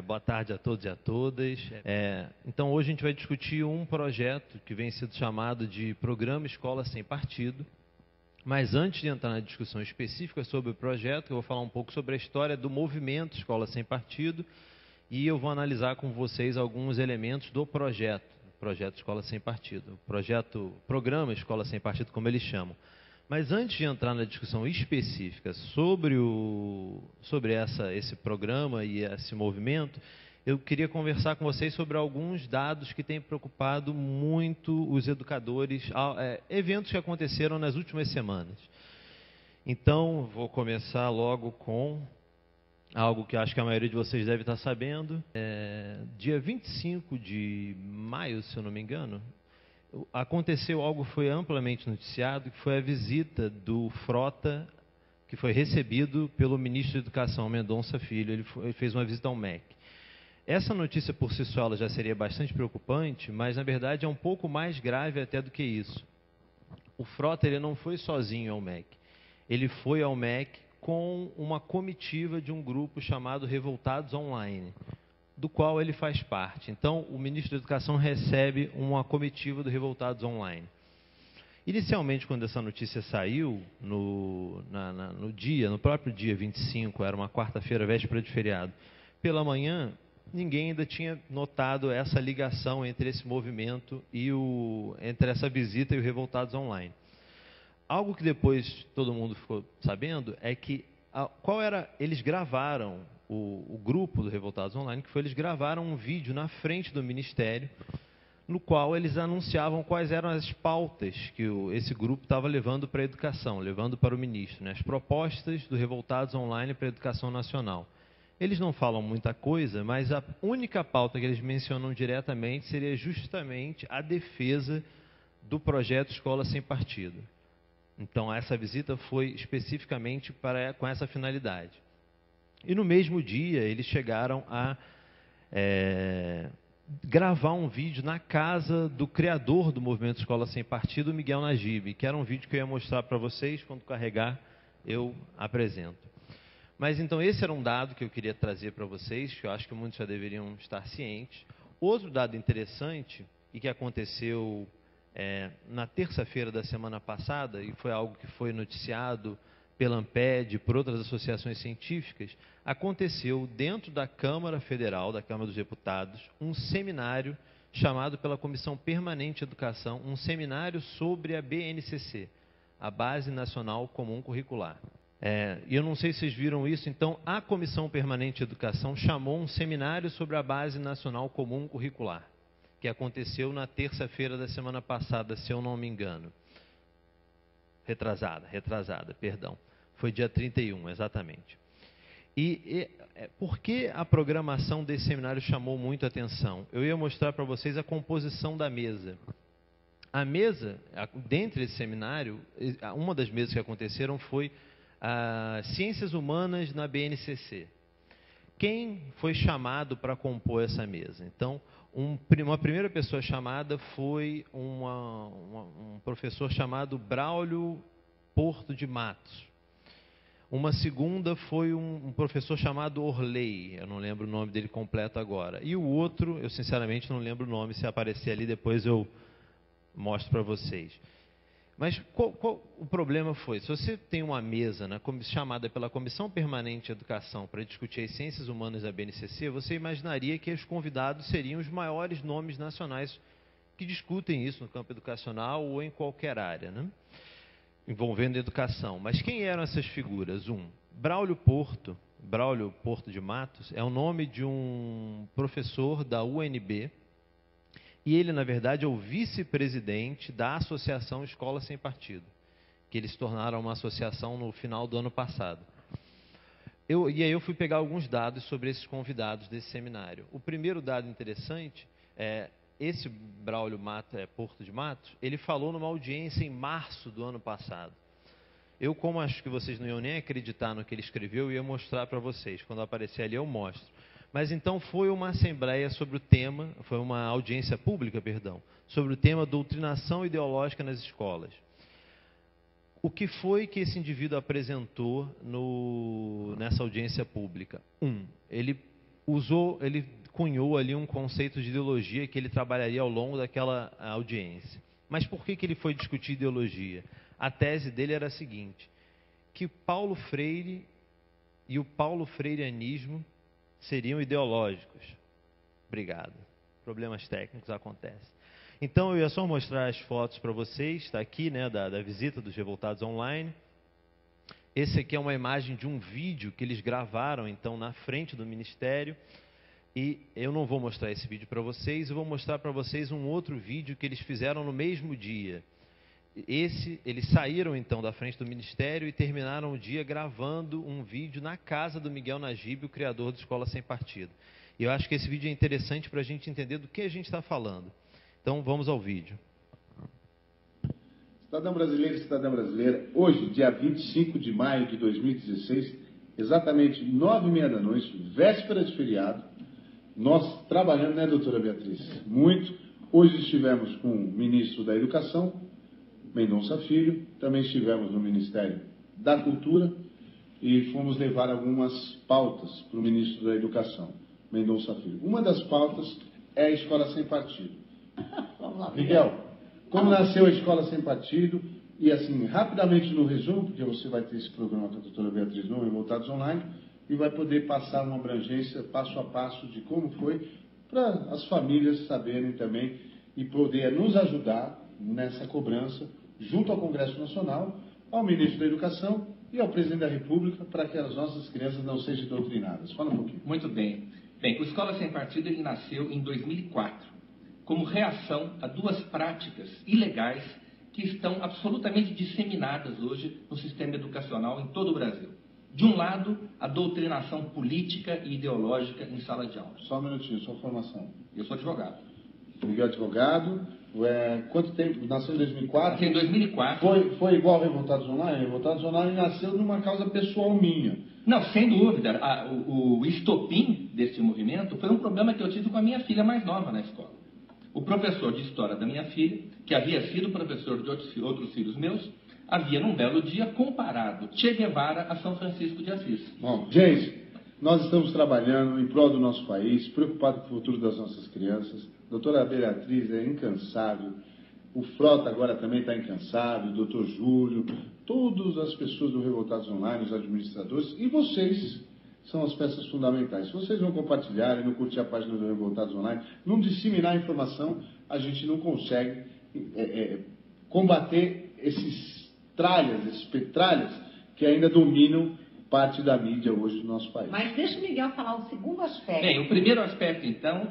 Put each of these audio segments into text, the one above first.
Boa tarde a todos e a todas. Então, hoje a gente vai discutir um projeto que vem sendo chamado de Programa Escola Sem Partido. Mas antes de entrar na discussão específica sobre o projeto, eu vou falar um pouco sobre a história do movimento Escola Sem Partido e eu vou analisar com vocês alguns elementos do projeto Escola Sem Partido, Programa Escola Sem Partido, como eles chamam. Mas antes de entrar na discussão específica sobre esse programa e esse movimento, eu queria conversar com vocês sobre alguns dados que têm preocupado muito os educadores, eventos que aconteceram nas últimas semanas. Então, vou começar logo com algo que acho que a maioria de vocês deve estar sabendo. Dia 25 de maio, se eu não me engano, aconteceu algo que foi amplamente noticiado, que foi a visita do Frota, que foi recebido pelo ministro da Educação, Mendonça Filho. Ele fez uma visita ao MEC. Essa notícia por si só ela já seria bastante preocupante, mas na verdade é um pouco mais grave até do que isso. O Frota ele não foi sozinho ao MEC. Ele foi ao MEC com uma comitiva de um grupo chamado Revoltados Online, do qual ele faz parte. Então, o ministro da Educação recebe uma comitiva do Revoltados Online. Inicialmente, quando essa notícia saiu, no próprio dia 25, era uma quarta-feira, véspera de feriado, pela manhã, ninguém ainda tinha notado essa ligação entre esse movimento e entre essa visita e o Revoltados Online. Algo que depois todo mundo ficou sabendo é que eles gravaram, o grupo do Revoltados Online, eles gravaram um vídeo na frente do Ministério, no qual eles anunciavam quais eram as pautas que esse grupo estava levando para a educação, levando para o ministro, né? As propostas do Revoltados Online para a educação nacional. Eles não falam muita coisa, mas a única pauta que eles mencionam diretamente seria justamente a defesa do projeto Escola Sem Partido. Então, essa visita foi especificamente com essa finalidade. E no mesmo dia, eles chegaram a gravar um vídeo na casa do criador do movimento Escola Sem Partido, Miguel Najib, que era um vídeo que eu ia mostrar para vocês, quando carregar eu apresento. Mas então esse era um dado que eu queria trazer para vocês, que eu acho que muitos já deveriam estar cientes. Outro dado interessante, e que aconteceu na terça-feira da semana passada, e foi algo que foi noticiado pela ANPED e por outras associações científicas, aconteceu dentro da Câmara Federal, da Câmara dos Deputados, um seminário chamado pela Comissão Permanente de Educação, um seminário sobre a BNCC, a Base Nacional Comum Curricular. E eu não sei se vocês viram isso, então a Comissão Permanente de Educação chamou um seminário sobre a Base Nacional Comum Curricular, que aconteceu na terça-feira da semana passada, se eu não me engano. Retrasada, perdão. Foi dia 31, exatamente. Por que a programação desse seminário chamou muito a atenção? Eu ia mostrar para vocês a composição da mesa. A mesa, dentro desse seminário, uma das mesas que aconteceram foi Ciências Humanas na BNCC. Quem foi chamado para compor essa mesa? Então, uma primeira pessoa chamada foi um professor chamado Braulio Porto de Matos. Uma segunda foi um professor chamado Orley, eu não lembro o nome dele completo agora. E o outro, eu sinceramente não lembro o nome, se aparecer ali depois eu mostro para vocês. Mas qual o problema foi? Se você tem uma mesa chamada pela Comissão Permanente de Educação para discutir as ciências humanas da BNCC, você imaginaria que os convidados seriam os maiores nomes nacionais que discutem isso no campo educacional ou em qualquer área, né? Envolvendo educação. Mas quem eram essas figuras? Braulio Porto de Matos, é o nome de um professor da UNB, e ele, na verdade, é o vice-presidente da Associação Escola Sem Partido, que eles tornaram uma associação no final do ano passado. E aí eu fui pegar alguns dados sobre esses convidados desse seminário. O primeiro dado interessante esse Braulio Porto de Matos, ele falou numa audiência em março do ano passado. Eu, como acho que vocês não iam nem acreditar no que ele escreveu, eu ia mostrar para vocês. Quando aparecer ali, eu mostro. Mas então foi uma assembleia sobre o tema, foi uma audiência pública, sobre o tema doutrinação ideológica nas escolas. O que foi que esse indivíduo apresentou nessa audiência pública? ele cunhou ali um conceito de ideologia que ele trabalharia ao longo daquela audiência. Mas por que ele foi discutir ideologia? A tese dele era a seguinte, que Paulo Freire e o Paulo Freireanismo seriam ideológicos. Obrigado. Problemas técnicos acontecem. Então, eu ia só mostrar as fotos para vocês, está aqui, né, da visita dos Revoltados Online. Esse aqui é uma imagem de um vídeo que eles gravaram, então, na frente do Ministério. E eu não vou mostrar esse vídeo para vocês, eu vou mostrar para vocês um outro vídeo que eles fizeram no mesmo dia. Eles saíram, então, da frente do Ministério e terminaram o dia gravando um vídeo na casa do Miguel Najib, o criador do Escola Sem Partido. E eu acho que esse vídeo é interessante para a gente entender do que a gente está falando. Então, vamos ao vídeo. Cidadão brasileiro e cidadã brasileira, hoje, dia 25 de maio de 2016, exatamente 9h30 da noite, véspera de feriado, nós trabalhamos, né, doutora Beatriz? Muito. Hoje estivemos com o ministro da Educação, Mendonça Filho, também estivemos no Ministério da Cultura e fomos levar algumas pautas para o ministro da Educação, Mendonça Filho. Uma das pautas é a Escola Sem Partido. Vamos lá, Miguel, como nasceu a Escola Sem Partido? E assim, rapidamente no resumo, porque você vai ter esse programa com a doutora Beatriz no Revoltados Online e vai poder passar uma abrangência passo a passo de como foi para as famílias saberem também e poder nos ajudar nessa cobrança junto ao Congresso Nacional, ao Ministro da Educação e ao Presidente da República para que as nossas crianças não sejam doutrinadas. Fala um pouquinho. Muito bem. Bem, o Escola Sem Partido ele nasceu em 2004, como reação a duas práticas ilegais que estão absolutamente disseminadas hoje no sistema educacional em todo o Brasil. De um lado, a doutrinação política e ideológica em sala de aula. Só um minutinho, sua formação. Eu sou advogado. Miguel advogado. Quanto tempo? Nasceu em 2004? Nasceu em 2004. Foi igual ao Revoltados Online? Revoltados Online nasceu numa causa pessoal minha. Não, sem dúvida. O estopim deste movimento foi um problema que eu tive com a minha filha mais nova na escola. O professor de história da minha filha, que havia sido professor de outros filhos meus, havia num belo dia comparado Che Guevara a São Francisco de Assis. Bom, gente, nós estamos trabalhando em prol do nosso país, preocupados com o futuro das nossas crianças. A doutora Beatriz é incansável, o Frota agora também está incansável, o doutor Júlio, todas as pessoas do Revoltados Online, os administradores, e vocês são as peças fundamentais. Se vocês não compartilharem, não curtir a página do Revoltados Online, não disseminar a informação, a gente não consegue combater esses petralhas que ainda dominam parte da mídia hoje do nosso país. Mas deixa o Miguel falar o segundo aspecto. Bem, o primeiro aspecto, então,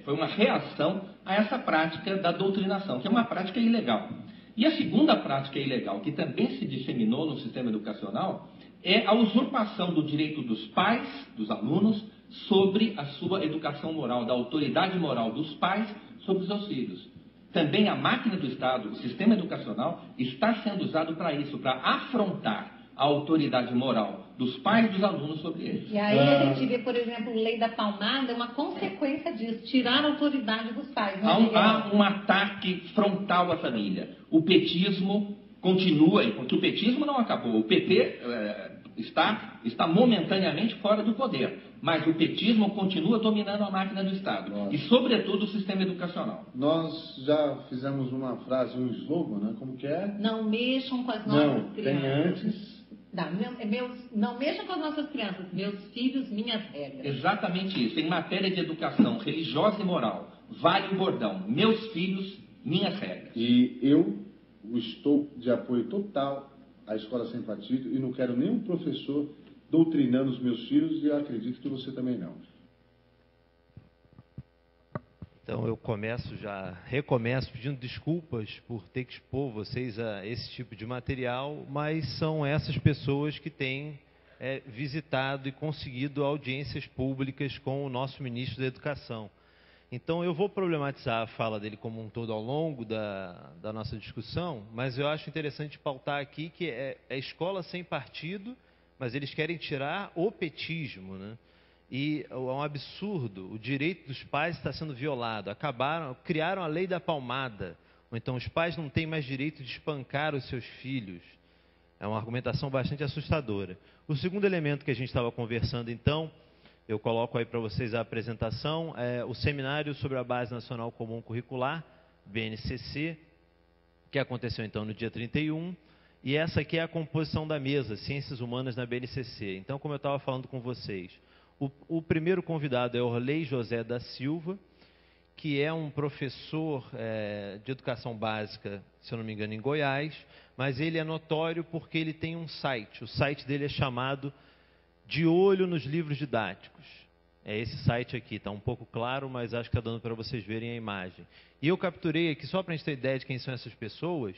foi uma reação a essa prática da doutrinação, que é uma prática ilegal. E a segunda prática ilegal, que também se disseminou no sistema educacional, é a usurpação do direito dos pais, dos alunos, sobre a sua educação moral, da autoridade moral dos pais sobre os seus filhos. Também a máquina do Estado, o sistema educacional, está sendo usado para isso, para afrontar a autoridade moral dos pais e dos alunos sobre eles. E aí a gente vê, por exemplo, lei da palmada, uma consequência disso, tirar a autoridade dos pais. Há um ataque frontal à família. O petismo continua, porque o petismo não acabou. O PT está momentaneamente fora do poder, mas o petismo continua dominando a máquina do Estado. Nossa. E, sobretudo, o sistema educacional. Nós já fizemos uma frase, um slogan, né? Como que é? Não mexam com as nossas crianças. Tem antes. Não mexam com as nossas crianças, meus filhos, minhas regras. Exatamente isso. Em matéria de educação religiosa e moral, vale o bordão. Meus filhos, minhas regras. E eu estou de apoio total à Escola Sem Partido e não quero nenhum professor doutrinando os meus filhos e eu acredito que você também não. Então eu recomeço pedindo desculpas por ter que expor vocês a esse tipo de material, mas são essas pessoas que têm visitado e conseguido audiências públicas com o nosso ministro da Educação. Então eu vou problematizar a fala dele como um todo ao longo da nossa discussão, mas eu acho interessante pautar aqui que é escola sem partido, mas eles querem tirar o petismo, né? E é um absurdo, o direito dos pais está sendo violado. Criaram a lei da palmada, ou então os pais não têm mais direito de espancar os seus filhos. É uma argumentação bastante assustadora. O segundo elemento que a gente estava conversando, então, Eu coloco aí para vocês a apresentação. O Seminário sobre a Base Nacional Comum Curricular, BNCC, que aconteceu então no dia 31. E essa aqui é a composição da mesa, Ciências Humanas na BNCC. Então, como eu estava falando com vocês, o primeiro convidado é Orley José da Silva, que é um professor de educação básica, se eu não me engano, em Goiás, mas ele é notório porque ele tem um site. O site dele é chamado De Olho nos Livros Didáticos. É esse site aqui, está um pouco claro, mas acho que está dando para vocês verem a imagem. E eu capturei aqui, só para a gente ter ideia de quem são essas pessoas,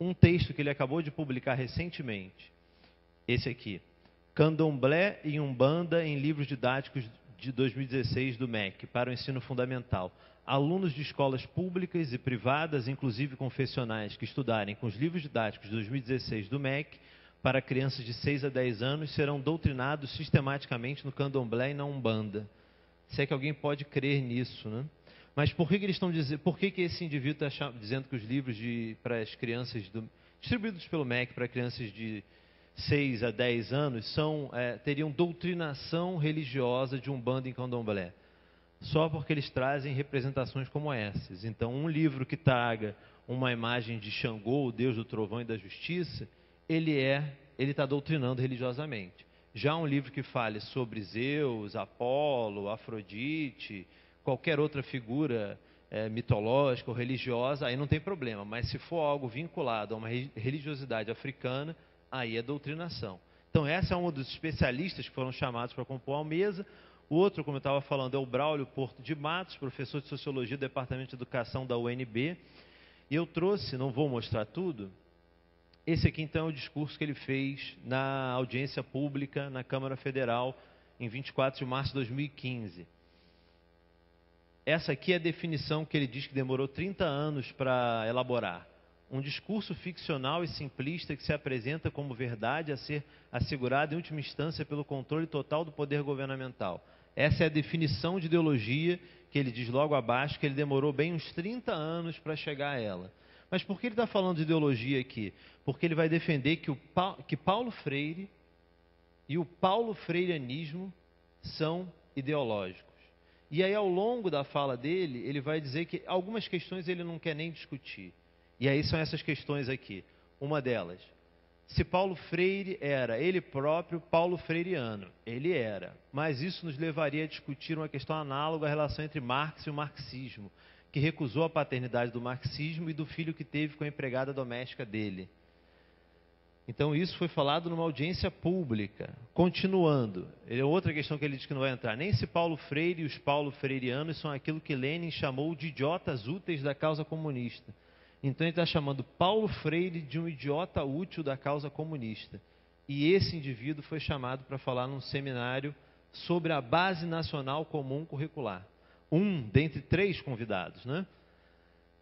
um texto que ele acabou de publicar recentemente. Esse aqui. Candomblé e Umbanda em Livros Didáticos de 2016 do MEC, para o ensino fundamental. Alunos de escolas públicas e privadas, inclusive confessionais, que estudarem com os livros didáticos de 2016 do MEC, para crianças de 6 a 10 anos, serão doutrinados sistematicamente no Candomblé e na Umbanda. Se é que alguém pode crer nisso, né? Mas por que eles estão dizendo, por que esse indivíduo está dizendo que os livros para as crianças distribuídos pelo MEC para crianças de 6 a 10 anos teriam doutrinação religiosa de Umbanda e Candomblé? Só porque eles trazem representações como essas. Então, um livro que traga uma imagem de Xangô, o deus do trovão e da justiça, ele está doutrinando religiosamente. Já um livro que fale sobre Zeus, Apolo, Afrodite, qualquer outra figura mitológica ou religiosa, aí não tem problema. Mas se for algo vinculado a uma religiosidade africana, aí é doutrinação. Então, essa é um dos especialistas que foram chamados para compor a mesa. O outro, como eu estava falando, é o Braulio Porto de Matos, professor de Sociologia do Departamento de Educação da UNB. E eu trouxe, não vou mostrar tudo, esse aqui então é o discurso que ele fez na audiência pública na Câmara Federal em 24 de março de 2015. Essa aqui é a definição que ele diz que demorou 30 anos para elaborar. Um discurso ficcional e simplista que se apresenta como verdade a ser assegurada em última instância pelo controle total do poder governamental. Essa é a definição de ideologia que ele diz logo abaixo, que ele demorou bem uns 30 anos para chegar a ela. Mas por que ele está falando de ideologia aqui? Porque ele vai defender que Paulo Freire e o Paulo Freireanismo são ideológicos. E aí, ao longo da fala dele, ele vai dizer que algumas questões ele não quer nem discutir. E aí são essas questões aqui. Uma delas, se Paulo Freire era ele próprio Paulo Freireano. Ele era. Mas isso nos levaria a discutir uma questão análoga à relação entre Marx e o marxismo, que recusou a paternidade do marxismo e do filho que teve com a empregada doméstica dele. Então isso foi falado numa audiência pública. Continuando, outra questão que ele diz que não vai entrar. Nem se Paulo Freire e os Paulo Freireanos são aquilo que Lenin chamou de idiotas úteis da causa comunista. Então ele está chamando Paulo Freire de um idiota útil da causa comunista. E esse indivíduo foi chamado para falar num seminário sobre a Base Nacional Comum Curricular. Um dentre 3 convidados, né?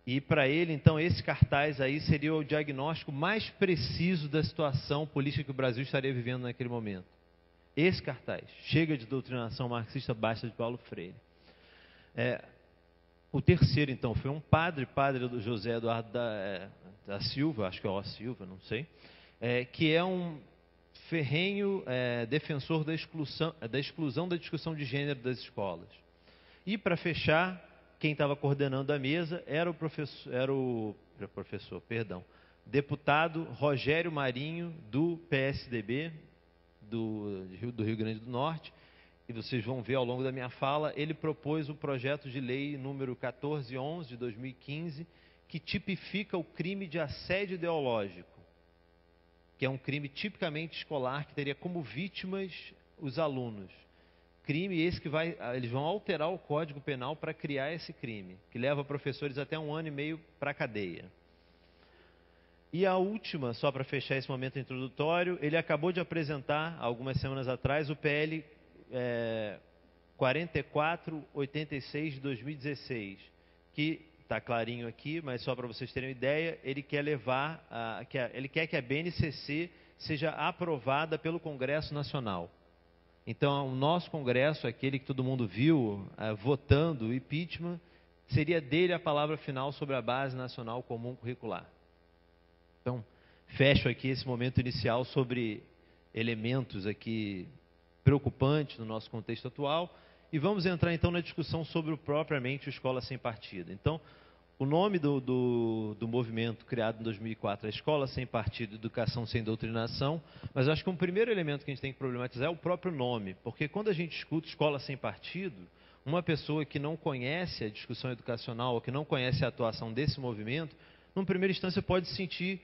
E para ele, então, esse cartaz aí seria o diagnóstico mais preciso da situação política que o Brasil estaria vivendo naquele momento. Esse cartaz, chega de doutrinação marxista, basta de Paulo Freire. O terceiro, então, foi um padre do José Eduardo da Silva, acho que é o Silva, não sei, que é um ferrenho defensor da exclusão da discussão de gênero das escolas. E para fechar, quem estava coordenando a mesa era o deputado Rogério Marinho, do PSDB, do Rio Grande do Norte. E vocês vão ver ao longo da minha fala, ele propôs o projeto de lei número 1411 de 2015, que tipifica o crime de assédio ideológico, que é um crime tipicamente escolar, que teria como vítimas os alunos. Crime esse que eles vão alterar o Código Penal para criar esse crime, que leva professores até 1 ano e meio para a cadeia. E a última, só para fechar esse momento introdutório, ele acabou de apresentar, algumas semanas atrás, o PL 4486 de 2016, que está clarinho aqui, mas só para vocês terem uma ideia, ele quer ele quer que a BNCC seja aprovada pelo Congresso Nacional. Então, o nosso Congresso, aquele que todo mundo viu, votando o impeachment, seria dele a palavra final sobre a Base Nacional Comum Curricular. Então, fecho aqui esse momento inicial sobre elementos aqui preocupante no nosso contexto atual. E vamos entrar então na discussão sobre propriamente o Escola Sem Partido. Então, o nome do movimento criado em 2004 é Escola Sem Partido, Educação Sem Doutrinação, mas eu acho que um primeiro elemento que a gente tem que problematizar é o próprio nome, porque quando a gente escuta Escola Sem Partido, uma pessoa que não conhece a discussão educacional ou que não conhece a atuação desse movimento, numa primeira instância pode se sentir,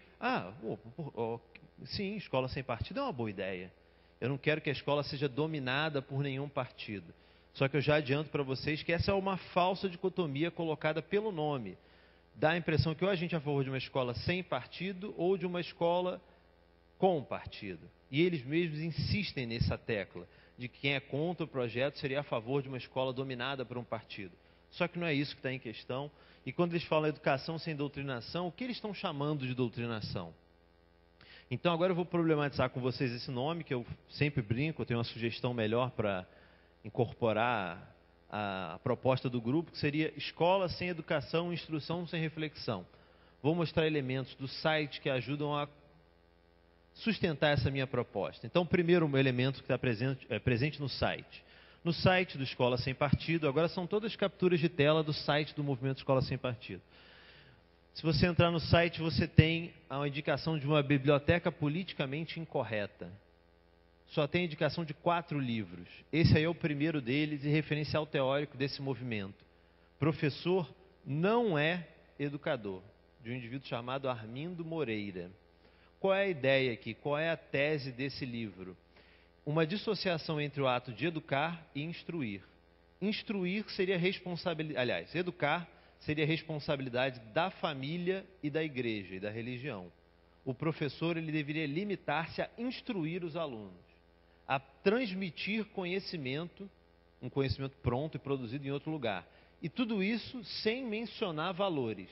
sim, Escola Sem Partido é uma boa ideia. Eu não quero que a escola seja dominada por nenhum partido. Só que eu já adianto para vocês que essa é uma falsa dicotomia colocada pelo nome. Dá a impressão que ou a gente é a favor de uma escola sem partido ou de uma escola com partido. E eles mesmos insistem nessa tecla, de que quem é contra o projeto seria a favor de uma escola dominada por um partido. Só que não é isso que está em questão. E quando eles falam educação sem doutrinação, o que eles estão chamando de doutrinação? Então agora eu vou problematizar com vocês esse nome, que eu sempre brinco, eu tenho uma sugestão melhor para incorporar a proposta do grupo, que seria Escola Sem Educação, Instrução Sem Reflexão. Vou mostrar elementos do site que ajudam a sustentar essa minha proposta. Então, o primeiro elemento que está presente no site. No site do Escola Sem Partido, agora são todas capturas de tela do site do Movimento Escola Sem Partido. Se você entrar no site, você tem a indicação de uma biblioteca politicamente incorreta. Só tem indicação de 4 livros. Esse aí é o primeiro deles e referencial teórico desse movimento. Professor não é educador, de um indivíduo chamado Armindo Moreira. Qual é a ideia aqui? Qual é a tese desse livro? Uma dissociação entre o ato de educar e instruir. Instruir seria responsabilidade, aliás, educar seria responsabilidade da família e da igreja e da religião. O professor ele deveria limitar-se a instruir os alunos, a transmitir conhecimento, um conhecimento pronto e produzido em outro lugar. E tudo isso sem mencionar valores.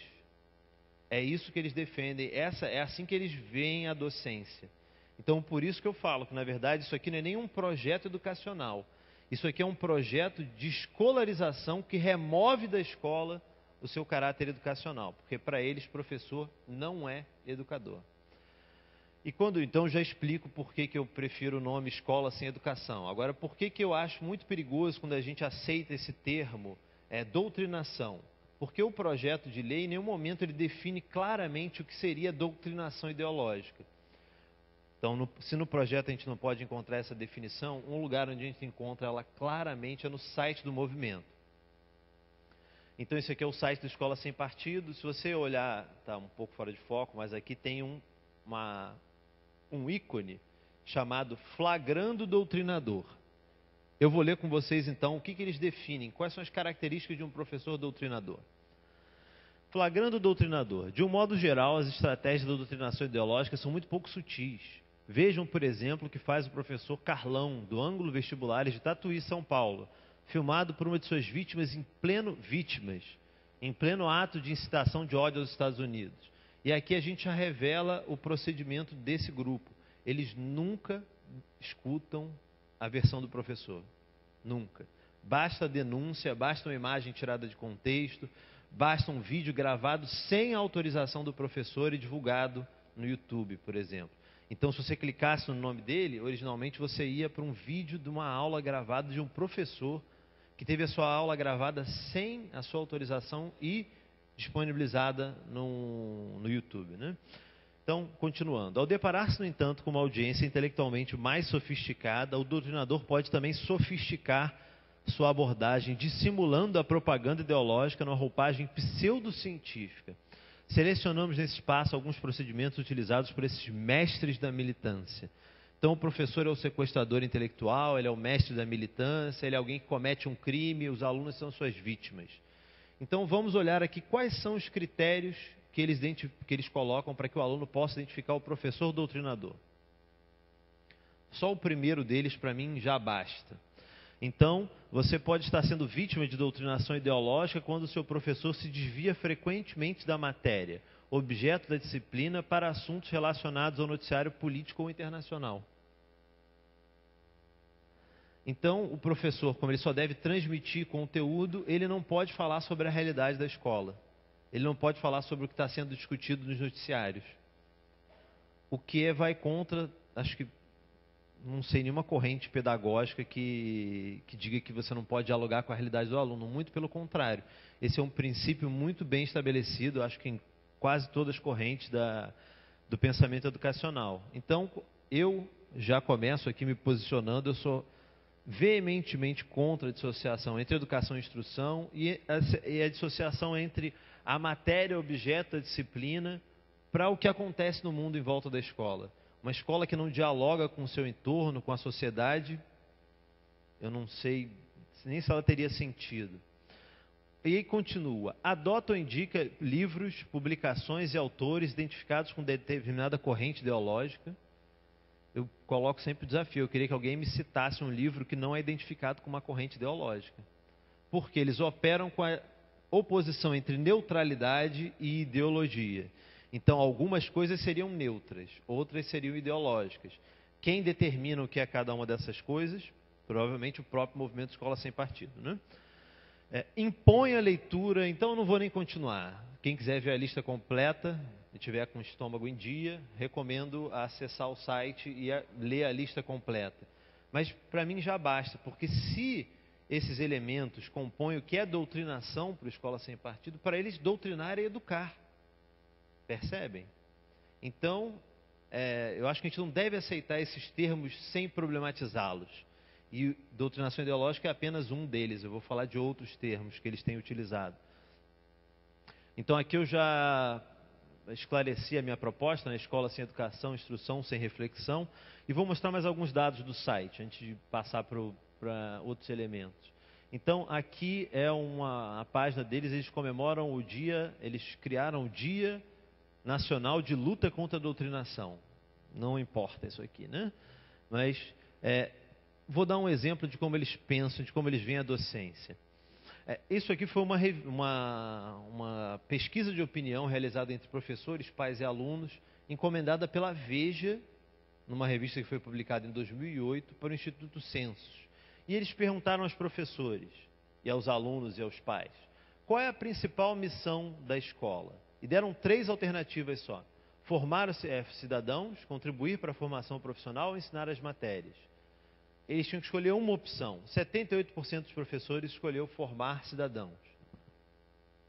É isso que eles defendem, é assim que eles veem a docência. Então, por isso que eu falo que, na verdade, isso aqui não é nenhum projeto educacional. Isso aqui é um projeto de escolarização que remove da escola o seu caráter educacional. Porque, para eles, professor não é educador. E quando, então, já explico por que eu prefiro o nome Escola Sem Educação. Agora, por que eu acho muito perigoso quando a gente aceita esse termo, doutrinação? Porque o projeto de lei, em nenhum momento, ele define claramente o que seria doutrinação ideológica. Então, se no projeto a gente não pode encontrar essa definição, um lugar onde a gente encontra ela claramente é no site do movimento. Então, esse aqui é o site da Escola Sem Partido. Se você olhar, está um pouco fora de foco, mas aqui tem um ícone chamado Flagrando Doutrinador. Eu vou ler com vocês, então, o que eles definem, quais são as características de um professor doutrinador. Flagrando doutrinador. De um modo geral, as estratégias da doutrinação ideológica são muito pouco sutis. Vejam, por exemplo, o que faz o professor Carlão, do Ângulo Vestibulares de Tatuí, São Paulo, filmado por uma de suas vítimas em pleno ato de incitação de ódio aos Estados Unidos. E aqui a gente já revela o procedimento desse grupo. Eles nunca escutam a versão do professor. Nunca. Basta a denúncia, basta uma imagem tirada de contexto, basta um vídeo gravado sem autorização do professor e divulgado no YouTube, por exemplo. Então, se você clicasse no nome dele, originalmente você ia para um vídeo de uma aula gravada de um professor que teve a sua aula gravada sem a sua autorização e disponibilizada no YouTube, né? Então, continuando. Ao deparar-se, no entanto, com uma audiência intelectualmente mais sofisticada, o doutrinador pode também sofisticar sua abordagem, dissimulando a propaganda ideológica numa roupagem pseudocientífica. Selecionamos nesse espaço alguns procedimentos utilizados por esses mestres da militância. Então, o professor é o sequestrador intelectual, ele é o mestre da militância, ele é alguém que comete um crime, os alunos são suas vítimas. Então, vamos olhar aqui quais são os critérios que eles colocam para que o aluno possa identificar o professor doutrinador. Só o primeiro deles, para mim, já basta. Então, você pode estar sendo vítima de doutrinação ideológica quando o seu professor se desvia frequentemente da matéria, objeto da disciplina, para assuntos relacionados ao noticiário político ou internacional. Então, o professor, como ele só deve transmitir conteúdo, ele não pode falar sobre a realidade da escola. Ele não pode falar sobre o que está sendo discutido nos noticiários. O que vai contra, acho que não sei nenhuma corrente pedagógica que diga que você não pode dialogar com a realidade do aluno. Muito pelo contrário. Esse é um princípio muito bem estabelecido, acho que em quase todas as correntes do pensamento educacional. Então, eu já começo aqui me posicionando, eu sou veementemente contra a dissociação entre educação e instrução e a dissociação entre a matéria, objeto, a disciplina, para o que acontece no mundo em volta da escola. Uma escola que não dialoga com o seu entorno, com a sociedade, eu não sei nem se ela teria sentido. E aí continua, adota ou indica livros, publicações e autores identificados com determinada corrente ideológica. Eu coloco sempre o desafio, eu queria que alguém me citasse um livro que não é identificado com uma corrente ideológica. Porque eles operam com a oposição entre neutralidade e ideologia. Então, algumas coisas seriam neutras, outras seriam ideológicas. Quem determina o que é cada uma dessas coisas? Provavelmente o próprio movimento Escola Sem Partido, né? Impõe a leitura, então eu não vou nem continuar. Quem quiser ver a lista completa, e tiver com o estômago em dia, recomendo acessar o site e ler a lista completa. Mas para mim já basta, porque se esses elementos compõem o que é doutrinação para a Escola Sem Partido, para eles doutrinar é educar. Percebem? Então, eu acho que a gente não deve aceitar esses termos sem problematizá-los. E doutrinação ideológica é apenas um deles. Eu vou falar de outros termos que eles têm utilizado. Então, aqui eu já esclareci a minha proposta, na Escola Sem Educação, Instrução Sem Reflexão. E vou mostrar mais alguns dados do site, antes de passar para outros elementos. Então, aqui é a página deles, eles comemoram o dia, eles criaram o Dia Nacional de Luta contra a Doutrinação. Não importa isso aqui, né? Mas vou dar um exemplo de como eles pensam, de como eles veem a docência. Isso aqui foi uma pesquisa de opinião realizada entre professores, pais e alunos, encomendada pela Veja, numa revista que foi publicada em 2008, para o Instituto Census. E eles perguntaram aos professores, e aos alunos e aos pais, qual é a principal missão da escola? E deram 3 alternativas só. Formar cidadãos, contribuir para a formação profissional e ensinar as matérias. Eles tinham que escolher uma opção. 78% dos professores escolheu formar cidadãos.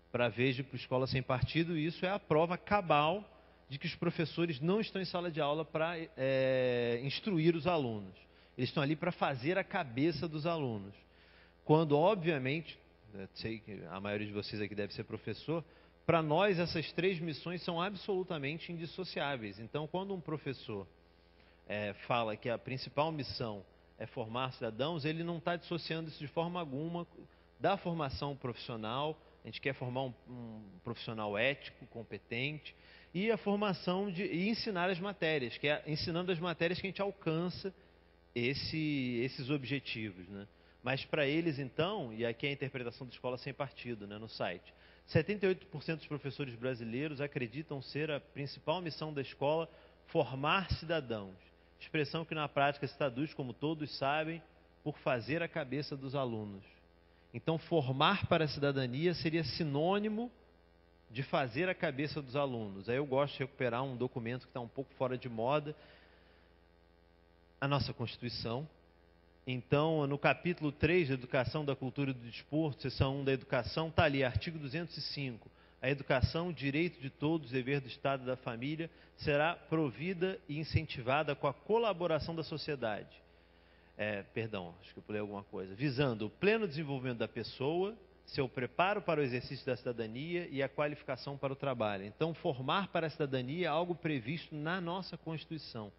Para a Veja, para a Escola Sem Partido, e isso é a prova cabal de que os professores não estão em sala de aula para instruir os alunos. Eles estão ali para fazer a cabeça dos alunos. Quando, obviamente, sei que a maioria de vocês aqui deve ser professor, para nós essas 3 missões são absolutamente indissociáveis. Então, quando um professor fala que a principal missão é formar cidadãos, ele não está dissociando isso de forma alguma da formação profissional. A gente quer formar um profissional ético, competente, e a formação e ensinar as matérias, que é ensinando as matérias que a gente alcança esses objetivos, né? Mas para eles, então, e aqui é a interpretação da Escola Sem Partido, né, no site, 78% dos professores brasileiros acreditam ser a principal missão da escola formar cidadãos. Expressão que na prática se traduz, como todos sabem, por fazer a cabeça dos alunos. Então, formar para a cidadania seria sinônimo de fazer a cabeça dos alunos. Aí eu gosto de recuperar um documento que está um pouco fora de moda, a nossa Constituição. Então, no capítulo 3 da Educação, da Cultura e do Desporto, seção 1 da Educação, está ali, artigo 205. A educação, direito de todos, dever do Estado e da família, será provida e incentivada com a colaboração da sociedade. Acho que eu pulei alguma coisa. Visando o pleno desenvolvimento da pessoa, seu preparo para o exercício da cidadania e a qualificação para o trabalho. Então, formar para a cidadania é algo previsto na nossa Constituição.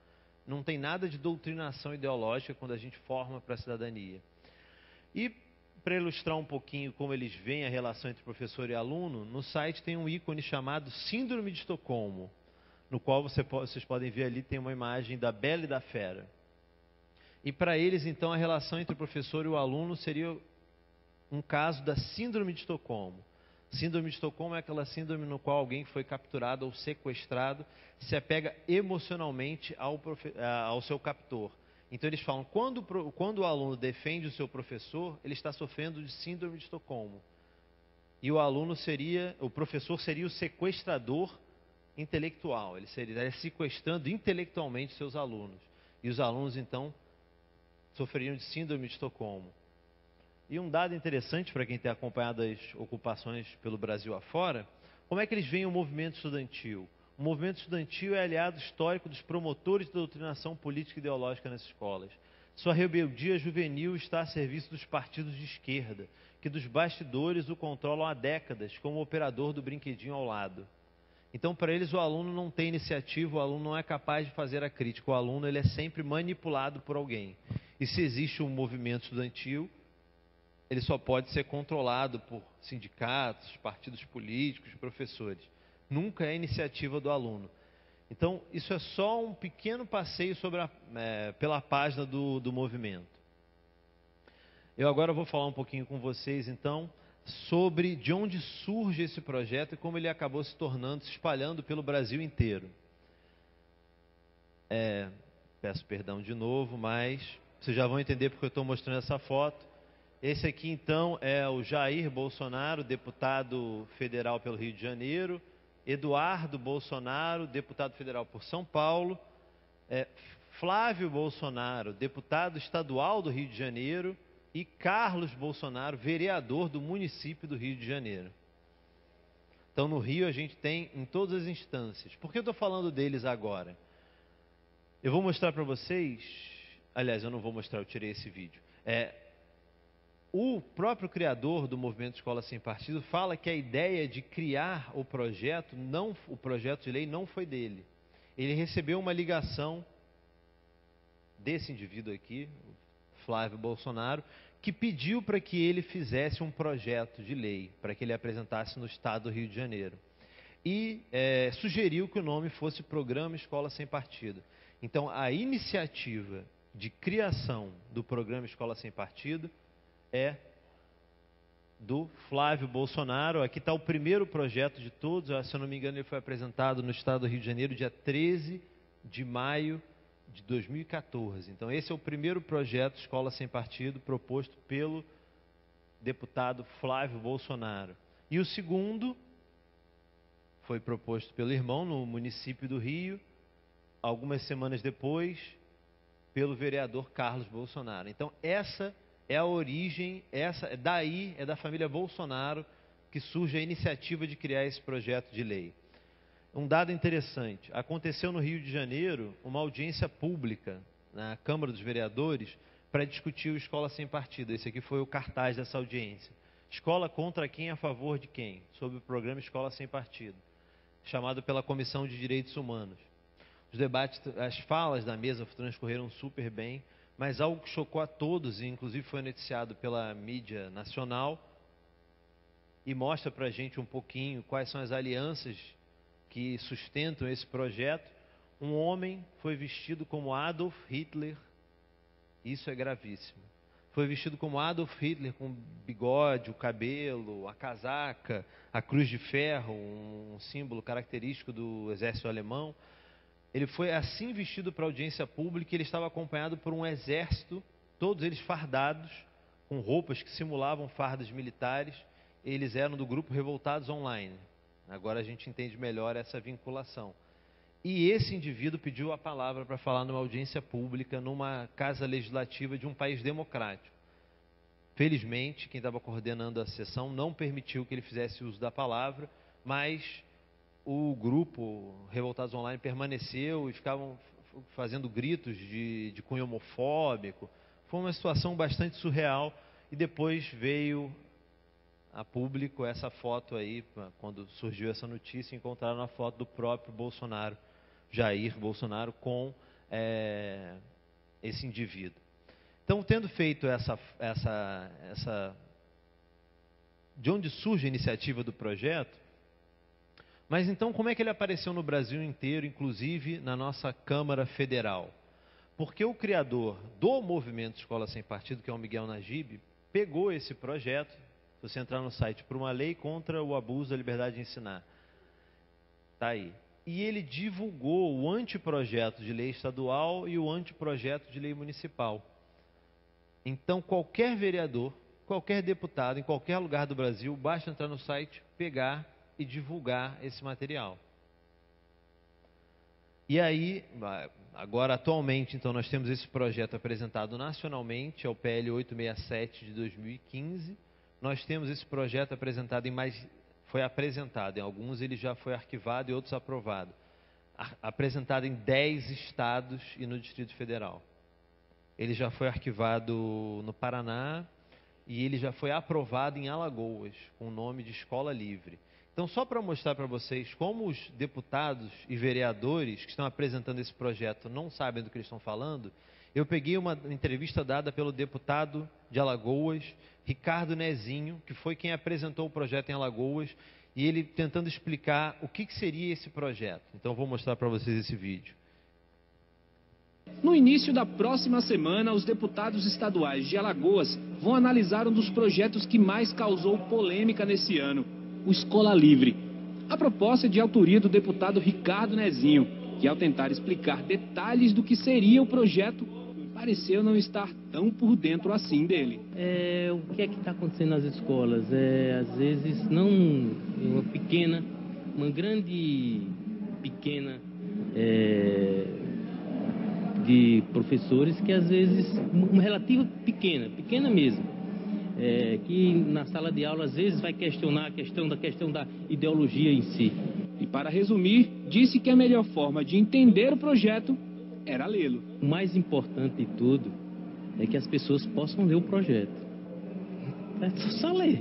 Não tem nada de doutrinação ideológica quando a gente forma para a cidadania. E, para ilustrar um pouquinho como eles veem a relação entre professor e aluno, no site tem um ícone chamado Síndrome de Estocolmo, no qual vocês podem ver ali, tem uma imagem da Bela e da Fera. E para eles, então, a relação entre o professor e o aluno seria um caso da Síndrome de Estocolmo. Síndrome de Estocolmo é aquela síndrome no qual alguém que foi capturado ou sequestrado se apega emocionalmente ao seu captor. Então eles falam, quando o aluno defende o seu professor, ele está sofrendo de Síndrome de Estocolmo. E o professor seria o sequestrador intelectual, ele estaria sequestrando intelectualmente seus alunos. E os alunos, então, sofreriam de síndrome de Estocolmo. E um dado interessante para quem tem acompanhado as ocupações pelo Brasil afora, como é que eles veem o movimento estudantil? O movimento estudantil é aliado histórico dos promotores da doutrinação política e ideológica nas escolas. Sua rebeldia juvenil está a serviço dos partidos de esquerda, que dos bastidores o controlam há décadas, como operador do brinquedinho ao lado. Então, para eles, o aluno não tem iniciativa, o aluno não é capaz de fazer a crítica, o aluno ele é sempre manipulado por alguém. E se existe um movimento estudantil, ele só pode ser controlado por sindicatos, partidos políticos, professores. Nunca é iniciativa do aluno. Então, isso é só um pequeno passeio pela página do movimento. Eu agora vou falar um pouquinho com vocês, então, sobre de onde surge esse projeto e como ele acabou se tornando, se espalhando pelo Brasil inteiro. Peço perdão de novo, mas vocês já vão entender porque eu estou mostrando essa foto. Esse aqui, então, é o Jair Bolsonaro, deputado federal pelo Rio de Janeiro, Eduardo Bolsonaro, deputado federal por São Paulo, Flávio Bolsonaro, deputado estadual do Rio de Janeiro, e Carlos Bolsonaro, vereador do município do Rio de Janeiro. Então, no Rio, a gente tem em todas as instâncias. Por que eu estou falando deles agora? Eu vou mostrar para vocês... Aliás, eu não vou mostrar, eu tirei esse vídeo. O próprio criador do movimento Escola Sem Partido fala que a ideia de criar o projeto de lei não foi dele. Ele recebeu uma ligação desse indivíduo aqui, Flávio Bolsonaro, que pediu para que ele fizesse um projeto de lei, para que ele apresentasse no estado do Rio de Janeiro. E sugeriu que o nome fosse Programa Escola Sem Partido. Então, a iniciativa de criação do Programa Escola Sem Partido é do Flávio Bolsonaro. Aqui está o primeiro projeto de todos. Se eu não me engano, ele foi apresentado no estado do Rio de Janeiro, dia 13 de maio de 2014. Então, esse é o primeiro projeto Escola Sem Partido proposto pelo deputado Flávio Bolsonaro. E o segundo foi proposto pelo irmão no município do Rio, algumas semanas depois, pelo vereador Carlos Bolsonaro. Então, essa é a origem, daí é da família Bolsonaro que surge a iniciativa de criar esse projeto de lei. Um dado interessante, aconteceu no Rio de Janeiro uma audiência pública na Câmara dos Vereadores para discutir o Escola Sem Partido. Esse aqui foi o cartaz dessa audiência. Escola contra quem, a favor de quem? Sobre o programa Escola Sem Partido, chamado pela Comissão de Direitos Humanos. Os debates, as falas da mesa transcorreram super bem, mas algo que chocou a todos, e inclusive foi noticiado pela mídia nacional, e mostra para a gente um pouquinho quais são as alianças que sustentam esse projeto. Um homem foi vestido como Adolf Hitler, isso é gravíssimo. Foi vestido como Adolf Hitler, com bigode, o cabelo, a casaca, a cruz de ferro, um símbolo característico do exército alemão. Ele foi assim vestido para a audiência pública e ele estava acompanhado por um exército, todos eles fardados, com roupas que simulavam fardas militares. Eles eram do grupo Revoltados Online. Agora a gente entende melhor essa vinculação. E esse indivíduo pediu a palavra para falar numa audiência pública, numa casa legislativa de um país democrático. Felizmente, quem estava coordenando a sessão não permitiu que ele fizesse uso da palavra, mas o grupo Revoltados Online permaneceu e ficavam fazendo gritos de cunho homofóbico. Foi uma situação bastante surreal e depois veio a público essa foto aí, quando surgiu essa notícia, encontraram a foto do próprio Bolsonaro, Jair Bolsonaro, com esse indivíduo. Então, tendo feito de onde surge a iniciativa do projeto, mas então como é que ele apareceu no Brasil inteiro, inclusive na nossa Câmara Federal? Porque o criador do movimento Escola Sem Partido, que é o Miguel Najib, pegou esse projeto, se você entrar no site, para uma lei contra o abuso da liberdade de ensinar. Está aí. E ele divulgou o anteprojeto de lei estadual e o anteprojeto de lei municipal. Então, qualquer vereador, qualquer deputado, em qualquer lugar do Brasil, basta entrar no site, pegar e divulgar esse material. E aí, agora atualmente, então, nós temos esse projeto apresentado nacionalmente, é o PL 867 de 2015. Nós temos esse projeto apresentado foi apresentado, em alguns ele já foi arquivado e outros aprovado. Apresentado em 10 estados e no Distrito Federal. Ele já foi arquivado no Paraná e ele já foi aprovado em Alagoas, com o nome de Escola Livre. Então, só para mostrar para vocês como os deputados e vereadores que estão apresentando esse projeto não sabem do que eles estão falando, eu peguei uma entrevista dada pelo deputado de Alagoas, Ricardo Nezinho, que foi quem apresentou o projeto em Alagoas, e ele tentando explicar o que seria esse projeto. Então, eu vou mostrar para vocês esse vídeo. No início da próxima semana, os deputados estaduais de Alagoas vão analisar um dos projetos que mais causou polêmica nesse ano, o Escola Livre. A proposta é de autoria do deputado Ricardo Nezinho, que ao tentar explicar detalhes do que seria o projeto, pareceu não estar tão por dentro assim dele. O que é que está acontecendo nas escolas? Às vezes, não uma grande pequena de professores que às vezes, uma relativa pequena mesmo, que na sala de aula às vezes vai questionar a questão da ideologia em si. E para resumir, disse que a melhor forma de entender o projeto era lê-lo. O mais importante de tudo é que as pessoas possam ler o projeto. É só ler.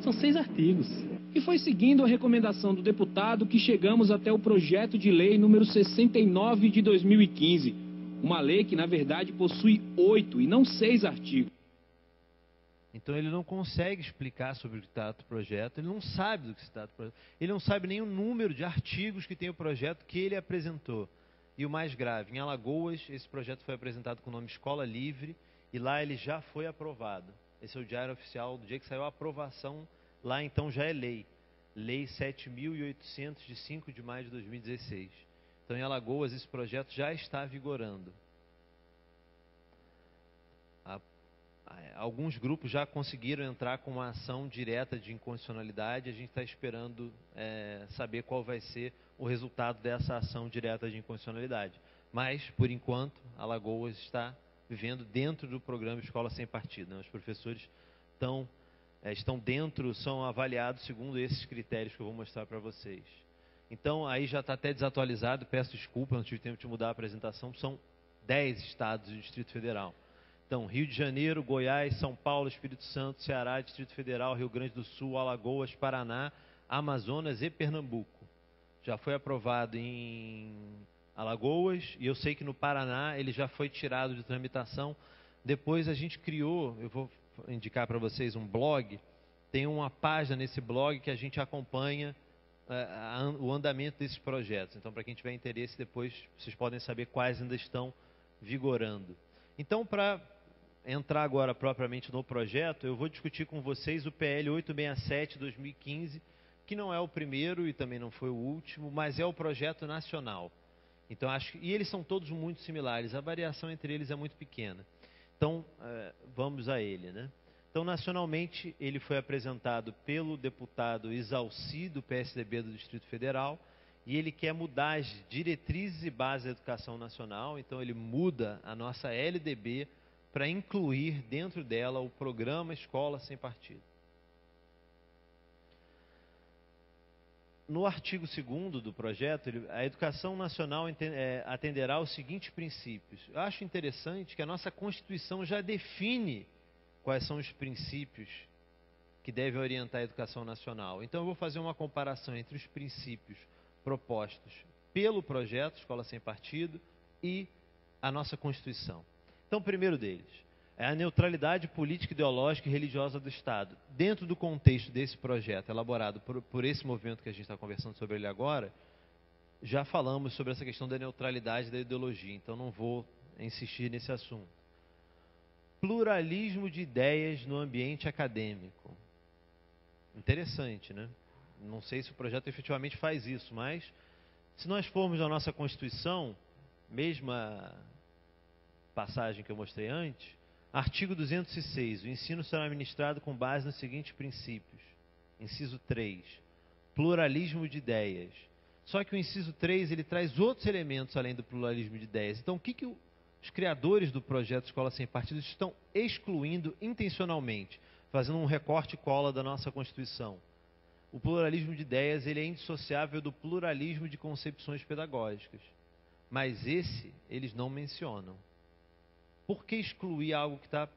São 6 artigos. E foi seguindo a recomendação do deputado que chegamos até o projeto de lei número 69 de 2015. Uma lei que, na verdade, possui 8 e não 6 artigos. Então ele não consegue explicar sobre o que trata o projeto, ele não sabe do que se trata o projeto, ele não sabe nem o número de artigos que tem o projeto que ele apresentou. E o mais grave, em Alagoas, esse projeto foi apresentado com o nome Escola Livre, e lá ele já foi aprovado. Esse é o diário oficial, do dia que saiu a aprovação, lá então já é lei. Lei 7.800, de 5 de maio de 2016. Então, em Alagoas, esse projeto já está vigorando. Alguns grupos já conseguiram entrar com uma ação direta de inconstitucionalidade. A gente está esperando saber qual vai ser o resultado dessa ação direta de inconstitucionalidade. Mas, por enquanto, Alagoas está vivendo dentro do programa Escola Sem Partido. Os professores estão dentro, são avaliados segundo esses critérios que eu vou mostrar para vocês. Então, aí já está até desatualizado, peço desculpa, não tive tempo de mudar a apresentação, são 10 estados do Distrito Federal. Então, Rio de Janeiro, Goiás, São Paulo, Espírito Santo, Ceará, Distrito Federal, Rio Grande do Sul, Alagoas, Paraná, Amazonas e Pernambuco. Já foi aprovado em Alagoas e eu sei que no Paraná ele já foi tirado de tramitação. Depois a gente criou, eu vou indicar para vocês um blog, tem uma página nesse blog que a gente acompanha o andamento desses projetos. Então, para quem tiver interesse, depois vocês podem saber quais ainda estão vigorando. Então, para entrar agora propriamente no projeto, eu vou discutir com vocês o PL 867/2015, que não é o primeiro e também não foi o último, mas é o projeto nacional. Então, e eles são todos muito similares, a variação entre eles é muito pequena. Então, vamos a ele, né? Então, nacionalmente, ele foi apresentado pelo deputado Isalci, do PSDB do Distrito Federal, e ele quer mudar as diretrizes e bases da educação nacional. Então, ele muda a nossa LDB para incluir dentro dela o programa Escola Sem Partido. No artigo 2º do projeto, a educação nacional atenderá aos seguintes princípios. Eu acho interessante que a nossa Constituição já define quais são os princípios que devem orientar a educação nacional. Então, eu vou fazer uma comparação entre os princípios propostos pelo projeto Escola Sem Partido e a nossa Constituição. Então, o primeiro deles é a neutralidade política, ideológica e religiosa do Estado. Dentro do contexto desse projeto, elaborado por esse movimento que a gente está conversando sobre ele agora, já falamos sobre essa questão da neutralidade da ideologia, então não vou insistir nesse assunto. Pluralismo de ideias no ambiente acadêmico. Interessante, né? Não sei se o projeto efetivamente faz isso, mas se nós formos na nossa Constituição, mesma passagem que eu mostrei antes, artigo 206, o ensino será ministrado com base nos seguintes princípios. Inciso 3, pluralismo de ideias. Só que o inciso 3, ele traz outros elementos além do pluralismo de ideias. Então, o que os criadores do projeto Escola Sem Partidos estão excluindo intencionalmente, fazendo um recorte e cola da nossa Constituição? O pluralismo de ideias, ele é indissociável do pluralismo de concepções pedagógicas. Mas esse, eles não mencionam. Por que excluir algo que está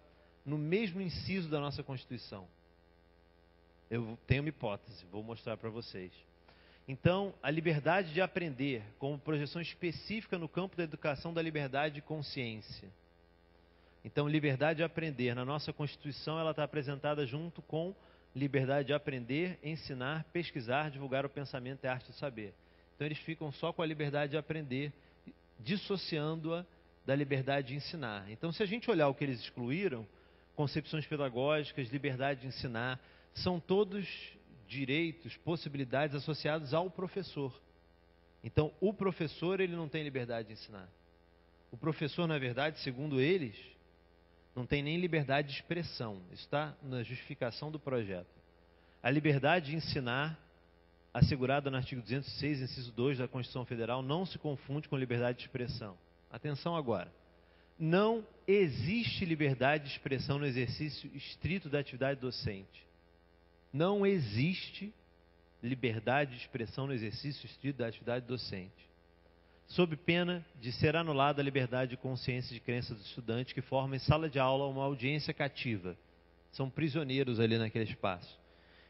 no mesmo inciso da nossa Constituição? Eu tenho uma hipótese, vou mostrar para vocês. Então, a liberdade de aprender, como projeção específica no campo da educação da liberdade de consciência. Então, liberdade de aprender, na nossa Constituição, ela está apresentada junto com liberdade de aprender, ensinar, pesquisar, divulgar o pensamento e a arte do saber. Então, eles ficam só com a liberdade de aprender, dissociando-a da liberdade de ensinar. Então, se a gente olhar o que eles excluíram, concepções pedagógicas, liberdade de ensinar, são todos direitos, possibilidades associados ao professor. Então, o professor, ele não tem liberdade de ensinar. O professor, na verdade, segundo eles, não tem nem liberdade de expressão. Isso está na justificação do projeto. A liberdade de ensinar, assegurada no artigo 206, inciso 2 da Constituição Federal, não se confunde com liberdade de expressão. Atenção agora. Não existe liberdade de expressão no exercício estrito da atividade docente. Não existe liberdade de expressão no exercício estrito da atividade docente. Sob pena de ser anulada a liberdade de consciência e de crença do estudante que forma em sala de aula uma audiência cativa. São prisioneiros ali naquele espaço.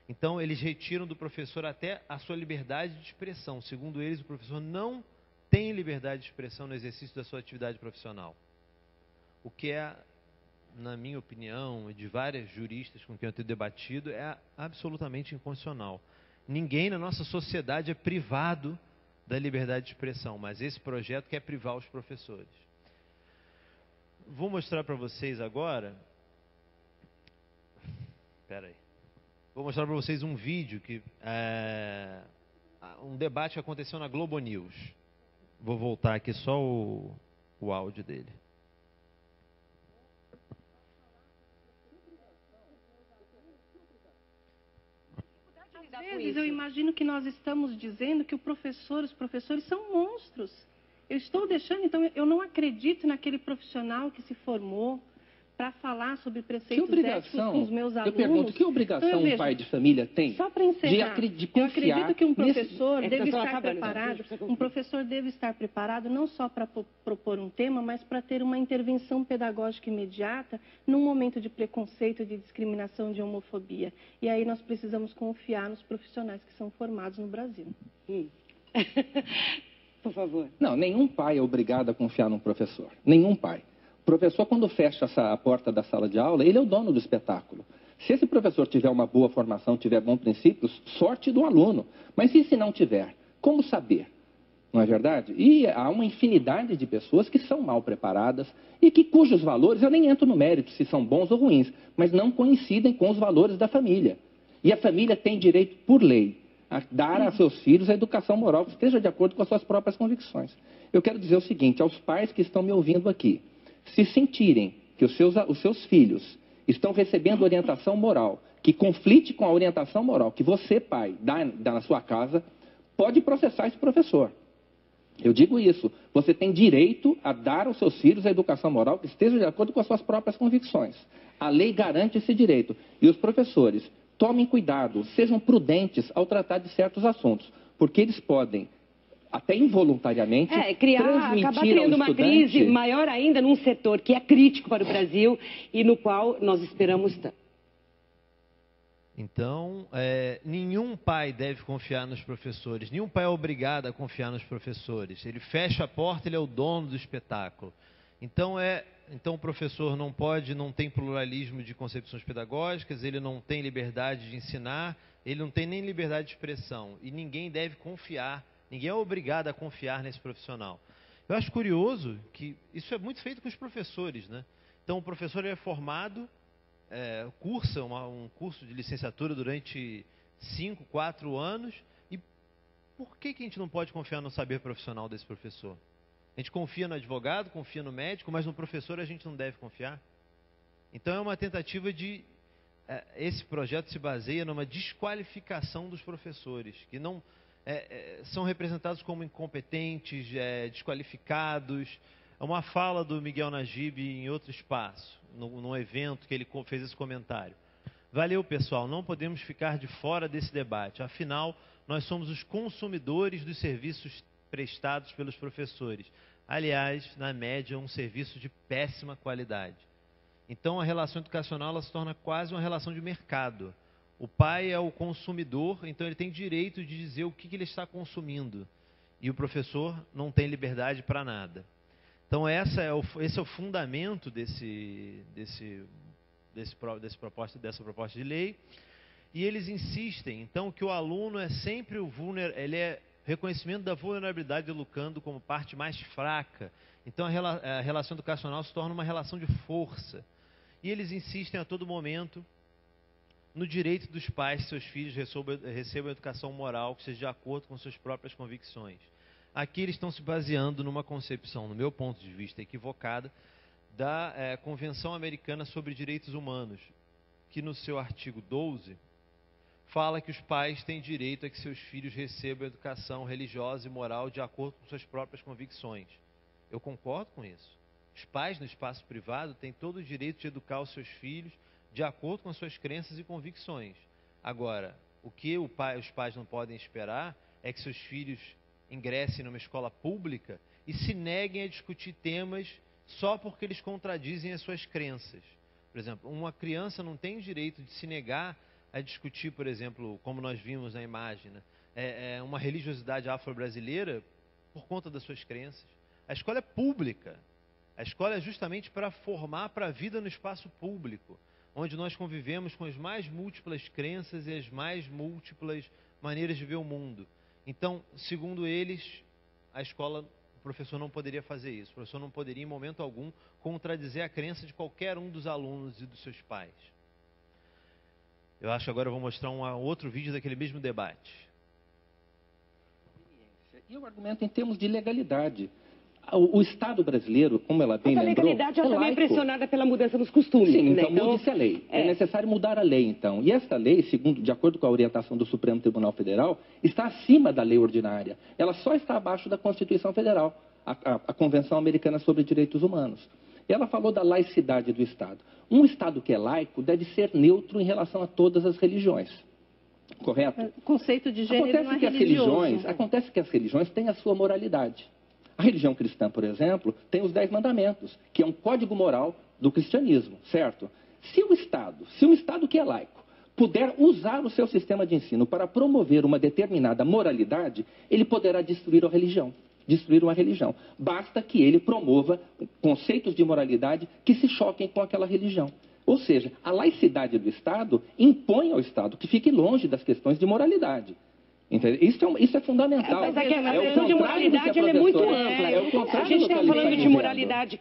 Então, eles retiram do professor até a sua liberdade de expressão. Segundo eles, o professor não tem liberdade de expressão no exercício da sua atividade profissional. O que é, na minha opinião, e de vários juristas com quem eu tenho debatido, é absolutamente inconstitucional. Ninguém na nossa sociedade é privado da liberdade de expressão, mas esse projeto quer privar os professores. Vou mostrar para vocês agora... Espera aí. Vou mostrar para vocês um vídeo, um debate que aconteceu na Globo News. Vou voltar aqui só o áudio dele. Às vezes eu imagino que nós estamos dizendo que os professores são monstros. Eu estou deixando, então eu não acredito naquele profissional que se formou para falar sobre preceitos éticos com os meus alunos. Eu pergunto, que obrigação um pai de família tem só para encerrar, de eu acredito que um professor nesse... deve estar preparado, não só para propor um tema, mas para ter uma intervenção pedagógica imediata num momento de preconceito, de discriminação, de homofobia. E aí nós precisamos confiar nos profissionais que são formados no Brasil. Por favor. Não, nenhum pai é obrigado a confiar num professor. Nenhum pai. O professor, quando fecha a porta da sala de aula, ele é o dono do espetáculo. Se esse professor tiver uma boa formação, tiver bons princípios, sorte do aluno. Mas e se não tiver? Como saber? Não é verdade? E há uma infinidade de pessoas que são mal preparadas e cujos valores, eu nem entro no mérito se são bons ou ruins, mas não coincidem com os valores da família. E a família tem direito, por lei, a dar a seus filhos a educação moral que esteja de acordo com as suas próprias convicções. Eu quero dizer o seguinte, aos pais que estão me ouvindo aqui, se sentirem que os seus filhos estão recebendo orientação moral que conflite com a orientação moral que você, pai, dá na sua casa, pode processar esse professor. Eu digo isso, você tem direito a dar aos seus filhos a educação moral que esteja de acordo com as suas próprias convicções. A lei garante esse direito. E os professores, tomem cuidado, sejam prudentes ao tratar de certos assuntos, porque eles podem, até involuntariamente, acabar criando uma crise maior ainda num setor que é crítico para o Brasil e no qual nós esperamos tanto. Então, nenhum pai deve confiar nos professores, nenhum pai é obrigado a confiar nos professores. Ele fecha a porta, ele é o dono do espetáculo. Então o professor não tem pluralismo de concepções pedagógicas, ele não tem liberdade de ensinar, ele não tem nem liberdade de expressão. E ninguém deve confiar, ninguém é obrigado a confiar nesse profissional. Eu acho curioso que isso é muito feito com os professores, né? Então o professor é formado, cursa um curso de licenciatura durante 5, 4 anos, e por que a gente não pode confiar no saber profissional desse professor? A gente confia no advogado, confia no médico, mas no professor a gente não deve confiar. Então é uma tentativa de... esse projeto se baseia numa desqualificação dos professores, que não... são representados como incompetentes, desqualificados. É uma fala do Miguel Najib em outro espaço, num evento que ele fez esse comentário. Valeu, pessoal, não podemos ficar de fora desse debate. Afinal, nós somos os consumidores dos serviços prestados pelos professores. Aliás, na média, um serviço de péssima qualidade. Então, a relação educacional ela se torna quase uma relação de mercado. O pai é o consumidor, então ele tem direito de dizer o que ele está consumindo. E o professor não tem liberdade para nada. Então, esse é o fundamento dessa proposta de lei. E eles insistem, então, que o aluno é sempre ele é reconhecimento da vulnerabilidade do educando como parte mais fraca. Então, a relação educacional se torna uma relação de força. E eles insistem a todo momento no direito dos pais que seus filhos recebam educação moral que seja de acordo com suas próprias convicções. Aqui eles estão se baseando numa concepção, no meu ponto de vista, equivocada, da Convenção Americana sobre Direitos Humanos, que no seu artigo 12 fala que os pais têm direito a que seus filhos recebam educação religiosa e moral de acordo com suas próprias convicções. Eu concordo com isso. Os pais no espaço privado têm todo o direito de educar os seus filhos de acordo com as suas crenças e convicções. Agora, o que os pais não podem esperar é que seus filhos ingressem numa escola pública e se neguem a discutir temas só porque eles contradizem as suas crenças. Por exemplo, uma criança não tem direito de se negar a discutir, por exemplo, como nós vimos na imagem, né? Uma religiosidade afro-brasileira por conta das suas crenças. A escola é pública. A escola é justamente para formar para a vida no espaço público, onde nós convivemos com as mais múltiplas crenças e as mais múltiplas maneiras de ver o mundo. Então, segundo eles, a escola, o professor não poderia fazer isso. O professor não poderia, em momento algum, contradizer a crença de qualquer um dos alunos e dos seus pais. Eu acho que agora eu vou mostrar um outro vídeo daquele mesmo debate. E o argumento em termos de legalidade. O Estado brasileiro, como ela bem lembrou, a legalidade já também é pressionada pela mudança nos costumes. Sim, né? então mude-se a lei. É necessário mudar a lei, então. E esta lei, de acordo com a orientação do Supremo Tribunal Federal, está acima da lei ordinária. Ela só está abaixo da Constituição Federal, a Convenção Americana sobre Direitos Humanos. Ela falou da laicidade do Estado. Um Estado que é laico deve ser neutro em relação a todas as religiões. Correto? O conceito de gênero não é religioso. Acontece que as religiões têm a sua moralidade. A religião cristã, por exemplo, tem os 10 mandamentos, que é um código moral do cristianismo, certo? Se um Estado que é laico puder usar o seu sistema de ensino para promover uma determinada moralidade, ele poderá destruir uma religião. Basta que ele promova conceitos de moralidade que se choquem com aquela religião. Ou seja, a laicidade do Estado impõe ao Estado que fique longe das questões de moralidade. Entendeu? Isso é fundamental. Mas a questão de moralidade ela é muito ampla. A gente está falando de moralidade,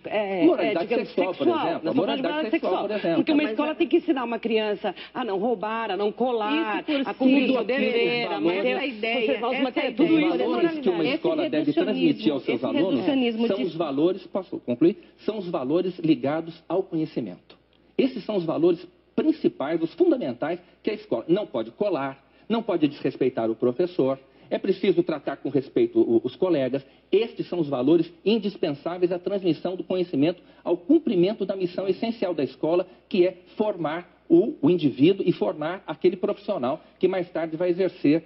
sexual, por exemplo. Moralidade sexual, por exemplo. Porque uma escola tem que ensinar uma criança a não roubar, a não colar, a conduzir direito, a manter a ideia. Tudo isso. Os valores que uma escola deve transmitir aos seus alunos são os valores, posso concluir? São os valores ligados ao conhecimento. Esses são os valores principais, os fundamentais que a escola não pode colar, não pode desrespeitar o professor, é preciso tratar com respeito os colegas. Estes são os valores indispensáveis à transmissão do conhecimento, ao cumprimento da missão essencial da escola, que é formar o indivíduo e formar aquele profissional que mais tarde vai exercer.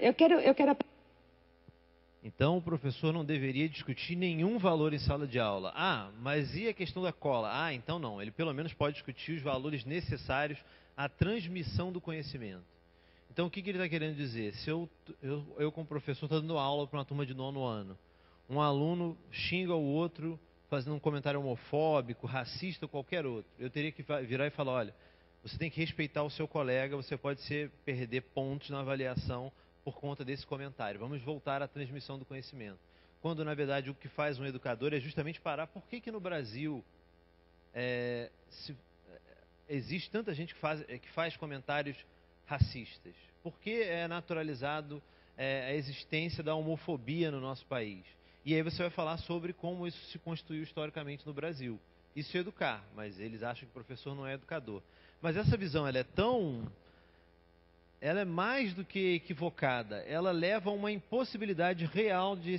Então, o professor não deveria discutir nenhum valor em sala de aula. Mas e a questão da cola? Então não. Ele pelo menos pode discutir os valores necessários à transmissão do conhecimento. Então, o que ele está querendo dizer? Se eu como professor, estou dando aula para uma turma de 9º ano, um aluno xinga o outro fazendo um comentário homofóbico, racista ou qualquer outro, eu teria que virar e falar, olha, você tem que respeitar o seu colega, você pode perder pontos na avaliação por conta desse comentário. Vamos voltar à transmissão do conhecimento. Quando, na verdade, o que faz um educador é justamente parar. Por que no Brasil existe tanta gente que faz comentários racistas? Por que é naturalizado a existência da homofobia no nosso país? E aí você vai falar sobre como isso se constituiu historicamente no Brasil. Isso é educar, mas eles acham que o professor não é educador. Mas essa visão ela é tão ela é mais do que equivocada. Ela leva a uma impossibilidade real de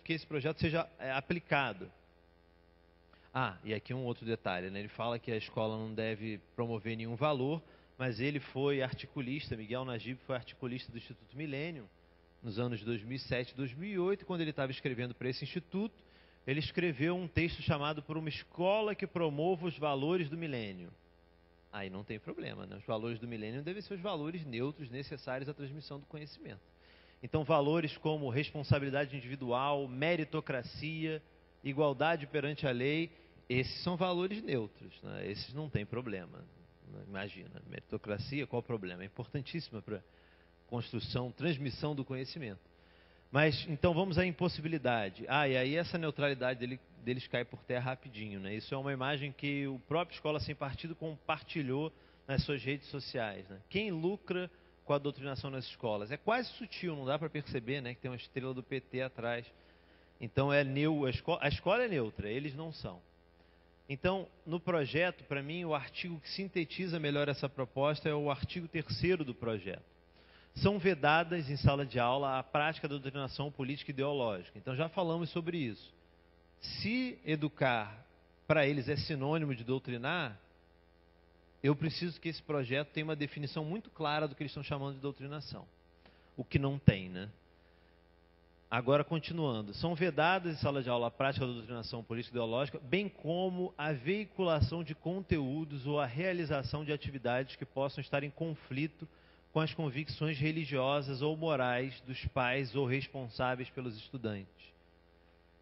que esse projeto seja aplicado. E aqui um outro detalhe, né? Ele fala que a escola não deve promover nenhum valor, mas ele foi articulista, Miguel Najib foi articulista do Instituto Millennium nos anos 2007 e 2008, quando ele estava escrevendo para esse instituto, ele escreveu um texto chamado Por uma Escola que Promova os Valores do Milênio. Aí não tem problema, né? Os valores do milênio devem ser os valores neutros necessários à transmissão do conhecimento. Então, valores como responsabilidade individual, meritocracia, igualdade perante a lei, esses são valores neutros, né? Esses não tem problema. Imagina, meritocracia, qual o problema? É importantíssima para construção, transmissão do conhecimento. Mas, então, vamos à impossibilidade. E aí essa neutralidade deles cai por terra rapidinho, né? Isso é uma imagem que o próprio Escola Sem Partido compartilhou nas suas redes sociais, né? Quem lucra com a doutrinação nas escolas? É quase sutil, não dá para perceber, né? Que tem uma estrela do PT atrás. Então, a escola é neutra, eles não são. Então, no projeto, para mim, o artigo que sintetiza melhor essa proposta é o artigo 3º do projeto. São vedadas em sala de aula a prática da doutrinação política e ideológica. Então, já falamos sobre isso. Se educar para eles é sinônimo de doutrinar, eu preciso que esse projeto tenha uma definição muito clara do que eles estão chamando de doutrinação. O que não tem, né? Agora, continuando. São vedadas em sala de aula a prática da doutrinação política e ideológica, bem como a veiculação de conteúdos ou a realização de atividades que possam estar em conflito com as convicções religiosas ou morais dos pais ou responsáveis pelos estudantes.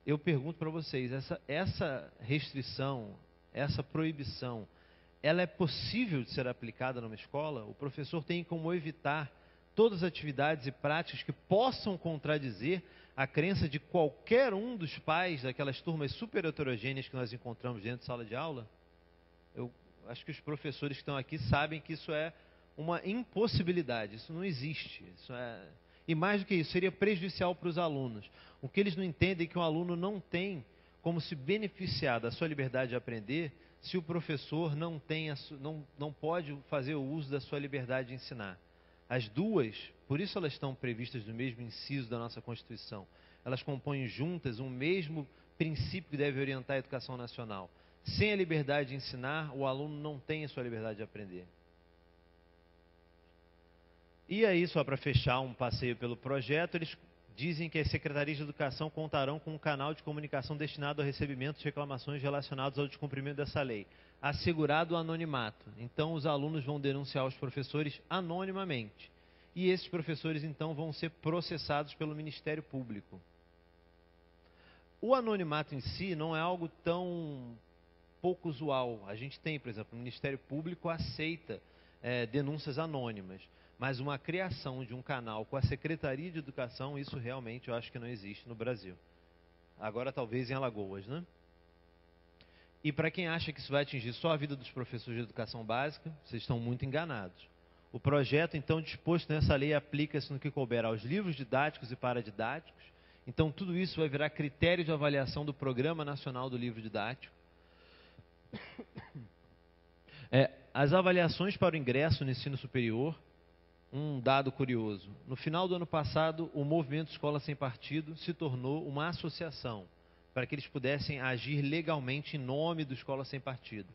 Eu pergunto para vocês, essa restrição, essa proibição, ela é possível de ser aplicada numa escola? O professor tem como evitar todas as atividades e práticas que possam contradizer a crença de qualquer um dos pais daquelas turmas super heterogêneas que nós encontramos dentro de sala de aula? Eu acho que os professores que estão aqui sabem que isso é uma impossibilidade, isso não existe. E mais do que isso, seria prejudicial para os alunos. O que eles não entendem é que um aluno não tem como se beneficiar da sua liberdade de aprender se o professor não pode fazer o uso da sua liberdade de ensinar. As duas, por isso elas estão previstas no mesmo inciso da nossa Constituição. Elas compõem juntas um mesmo princípio que deve orientar a educação nacional. Sem a liberdade de ensinar, o aluno não tem a sua liberdade de aprender. E aí, só para fechar um passeio pelo projeto, eles dizem que as secretarias de educação contarão com um canal de comunicação destinado ao recebimento de reclamações relacionadas ao descumprimento dessa lei, assegurado o anonimato. Então, os alunos vão denunciar os professores anonimamente. E esses professores, então, vão ser processados pelo Ministério Público. O anonimato em si não é algo tão pouco usual. A gente tem, por exemplo, o Ministério Público aceita denúncias anônimas. Mas uma criação de um canal com a Secretaria de Educação, isso realmente eu acho que não existe no Brasil. Agora talvez em Alagoas, né? E para quem acha que isso vai atingir só a vida dos professores de educação básica, vocês estão muito enganados. O projeto, então, disposto nessa lei, aplica-se no que couber aos livros didáticos e paradidáticos. Então, tudo isso vai virar critério de avaliação do Programa Nacional do Livro Didático. As avaliações para o ingresso no ensino superior. Um dado curioso. No final do ano passado, o movimento Escola Sem Partido se tornou uma associação para que eles pudessem agir legalmente em nome do Escola Sem Partido.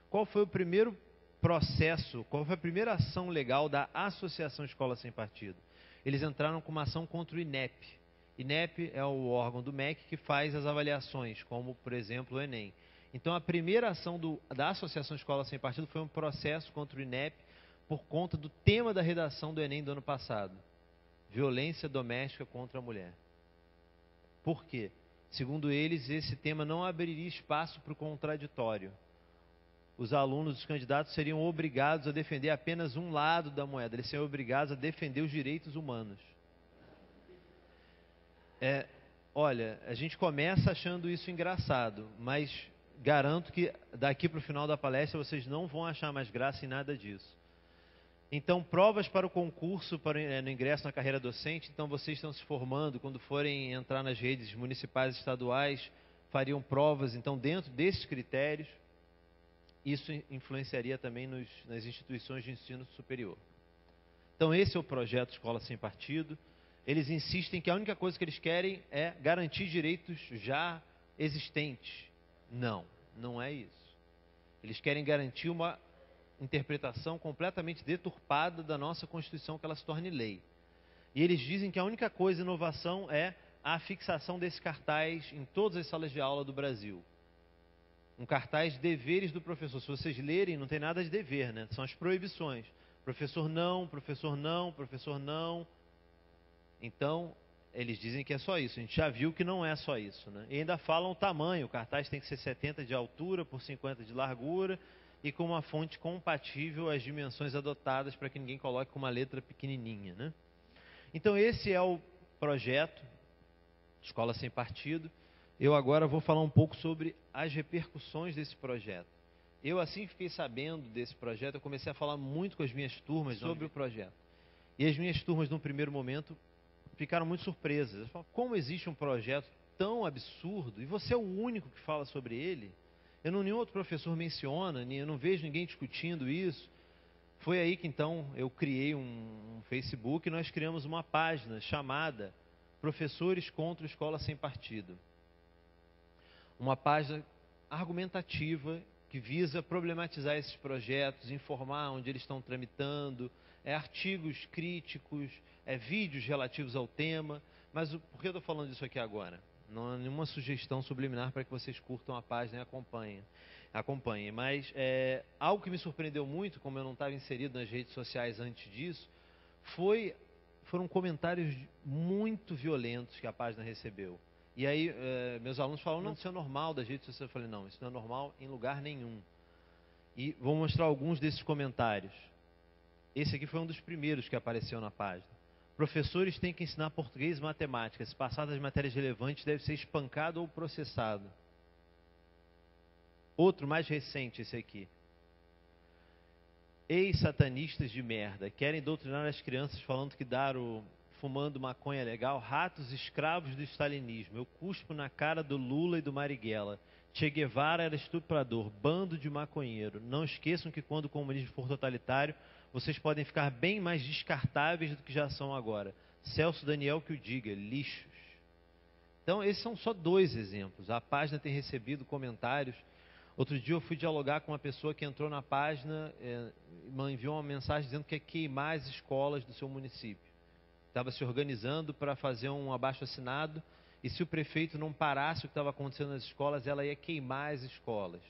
Qual foi o primeiro processo, qual foi a primeira ação legal da Associação Escola Sem Partido? Eles entraram com uma ação contra o INEP. INEP é o órgão do MEC que faz as avaliações, como, por exemplo, o Enem. Então, a primeira ação da Associação Escola Sem Partido foi um processo contra o INEP por conta do tema da redação do Enem do ano passado. Violência doméstica contra a mulher. Por quê? Segundo eles, esse tema não abriria espaço para o contraditório. Os alunos, os candidatos, seriam obrigados a defender apenas um lado da moeda. Eles seriam obrigados a defender os direitos humanos. Olha, a gente começa achando isso engraçado, mas garanto que daqui para o final da palestra vocês não vão achar mais graça em nada disso. Então, provas para o concurso, no ingresso na carreira docente. Então, vocês estão se formando, quando forem entrar nas redes municipais e estaduais, fariam provas, então, dentro desses critérios. Isso influenciaria também nas instituições de ensino superior. Então esse é o projeto Escola Sem Partido. Eles insistem que a única coisa que eles querem é garantir direitos já existentes. Não, não é isso. Eles querem garantir uma interpretação completamente deturpada da nossa Constituição, que ela se torne lei. E eles dizem que a única coisa inovação é a fixação desse cartaz em todas as salas de aula do Brasil. Um cartaz de deveres do professor. Se vocês lerem, não tem nada de dever, né? São as proibições. Professor não, professor não, professor não. Então, eles dizem que é só isso. A gente já viu que não é só isso, né? E ainda falam o tamanho. O cartaz tem que ser 70 de altura por 50 de largura e com uma fonte compatível às dimensões adotadas para que ninguém coloque com uma letra pequenininha, né? Então, esse é o projeto Escola Sem Partido. Eu agora vou falar um pouco sobre as repercussões desse projeto. Eu, assim que fiquei sabendo desse projeto, eu comecei a falar muito com as minhas turmas sobre o projeto. E as minhas turmas, num primeiro momento, ficaram muito surpresas. Eles falaram, como existe um projeto tão absurdo, e você é o único que fala sobre ele? Nenhum outro professor menciona, eu não vejo ninguém discutindo isso. Foi aí que, então, eu criei um Facebook e nós criamos uma página chamada Professores contra Escola Sem Partido. Uma página argumentativa que visa problematizar esses projetos, informar onde eles estão tramitando, artigos críticos, vídeos relativos ao tema. Mas por que eu estou falando disso aqui agora? Não há nenhuma sugestão subliminar para que vocês curtam a página e acompanhem. Mas algo que me surpreendeu muito, como eu não estava inserido nas redes sociais antes disso, foram comentários muito violentos que a página recebeu. E aí meus alunos falaram, não, isso é normal das redes sociais. Eu falei, não, isso não é normal em lugar nenhum. E vou mostrar alguns desses comentários. Esse aqui foi um dos primeiros que apareceu na página. Professores têm que ensinar português e matemática. Se passar das matérias relevantes, deve ser espancado ou processado. Outro mais recente, esse aqui. Ex-satanistas de merda. Querem doutrinar as crianças falando que fumando maconha é legal. Ratos escravos do stalinismo. Eu cuspo na cara do Lula e do Marighella. Che Guevara era estuprador. Bando de maconheiro. Não esqueçam que quando o comunismo for totalitário, vocês podem ficar bem mais descartáveis do que já são agora. Celso Daniel que o diga, lixos. Então, esses são só 2 exemplos. A página tem recebido comentários. Outro dia eu fui dialogar com uma pessoa que entrou na página, enviou uma mensagem dizendo que quer queimar as escolas do seu município. Estava se organizando para fazer um abaixo-assinado e se o prefeito não parasse o que estava acontecendo nas escolas, ela ia queimar as escolas.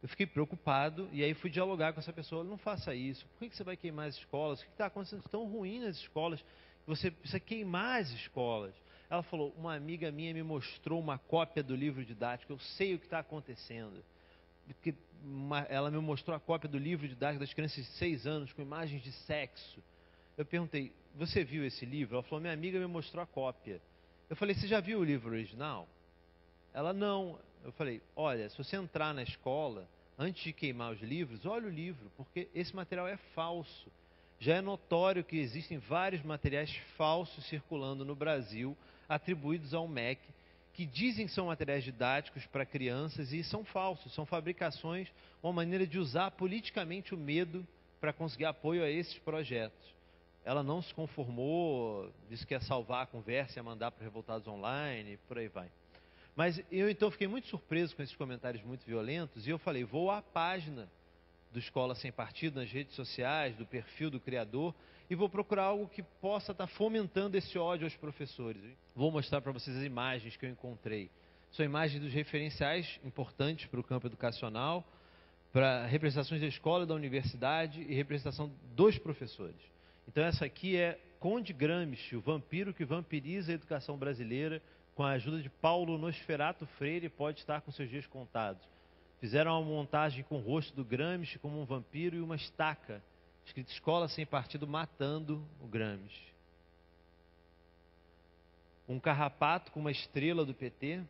Eu fiquei preocupado e aí fui dialogar com essa pessoa. Não faça isso. Por que você vai queimar as escolas? O que está acontecendo de tão ruim nas escolas que você precisa queimar as escolas? Ela falou, uma amiga minha me mostrou uma cópia do livro didático. Eu sei o que está acontecendo. Ela me mostrou a cópia do livro didático das crianças de 6 anos com imagens de sexo. Eu perguntei, você viu esse livro? Ela falou, minha amiga me mostrou a cópia. Eu falei, você já viu o livro original? Ela, não. Eu falei, olha, se você entrar na escola, antes de queimar os livros, olha o livro, porque esse material é falso. Já é notório que existem vários materiais falsos circulando no Brasil, atribuídos ao MEC, que dizem que são materiais didáticos para crianças e são falsos, são fabricações, uma maneira de usar politicamente o medo para conseguir apoio a esses projetos. Ela não se conformou, disse que ia salvar a conversa, ia mandar para Revoltados Online, por aí vai. Mas eu então fiquei muito surpreso com esses comentários muito violentos e eu falei, vou à página do Escola Sem Partido, nas redes sociais, do perfil do criador, e vou procurar algo que possa estar fomentando esse ódio aos professores. Vou mostrar para vocês as imagens que eu encontrei. São imagens dos referenciais importantes para o campo educacional, para representações da escola e da universidade e representação dos professores. Então essa aqui é Conde Gramsci, o vampiro que vampiriza a educação brasileira, com a ajuda de Paulo Nosferato Freire, pode estar com seus dias contados. Fizeram uma montagem com o rosto do Gramsci como um vampiro e uma estaca, escrito Escola Sem Partido, matando o Gramsci. Um carrapato com uma estrela do PT.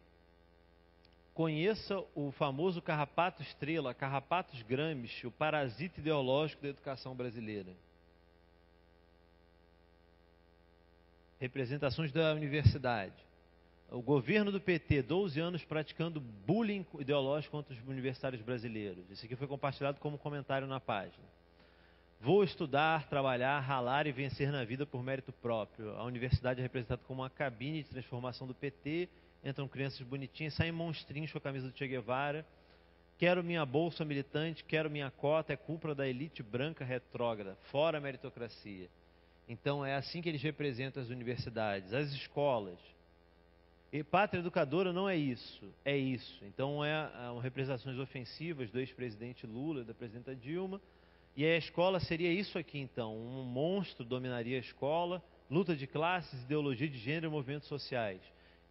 Conheça o famoso carrapato estrela, Carrapatos Gramsci, o parasita ideológico da educação brasileira. Representações da universidade. O governo do PT, 12 anos praticando bullying ideológico contra os universitários brasileiros. Isso aqui foi compartilhado como comentário na página. Vou estudar, trabalhar, ralar e vencer na vida por mérito próprio. A universidade é representada como uma cabine de transformação do PT. Entram crianças bonitinhas, saem monstrinhos com a camisa do Che Guevara. Quero minha bolsa militante, quero minha cota, é culpa da elite branca retrógrada, fora a meritocracia. Então é assim que eles representam as universidades, as escolas. E pátria educadora não é isso, é isso. Então representações ofensivas do ex-presidente Lula, da presidenta Dilma. E a escola seria isso aqui então, um monstro dominaria a escola, luta de classes, ideologia de gênero e movimentos sociais.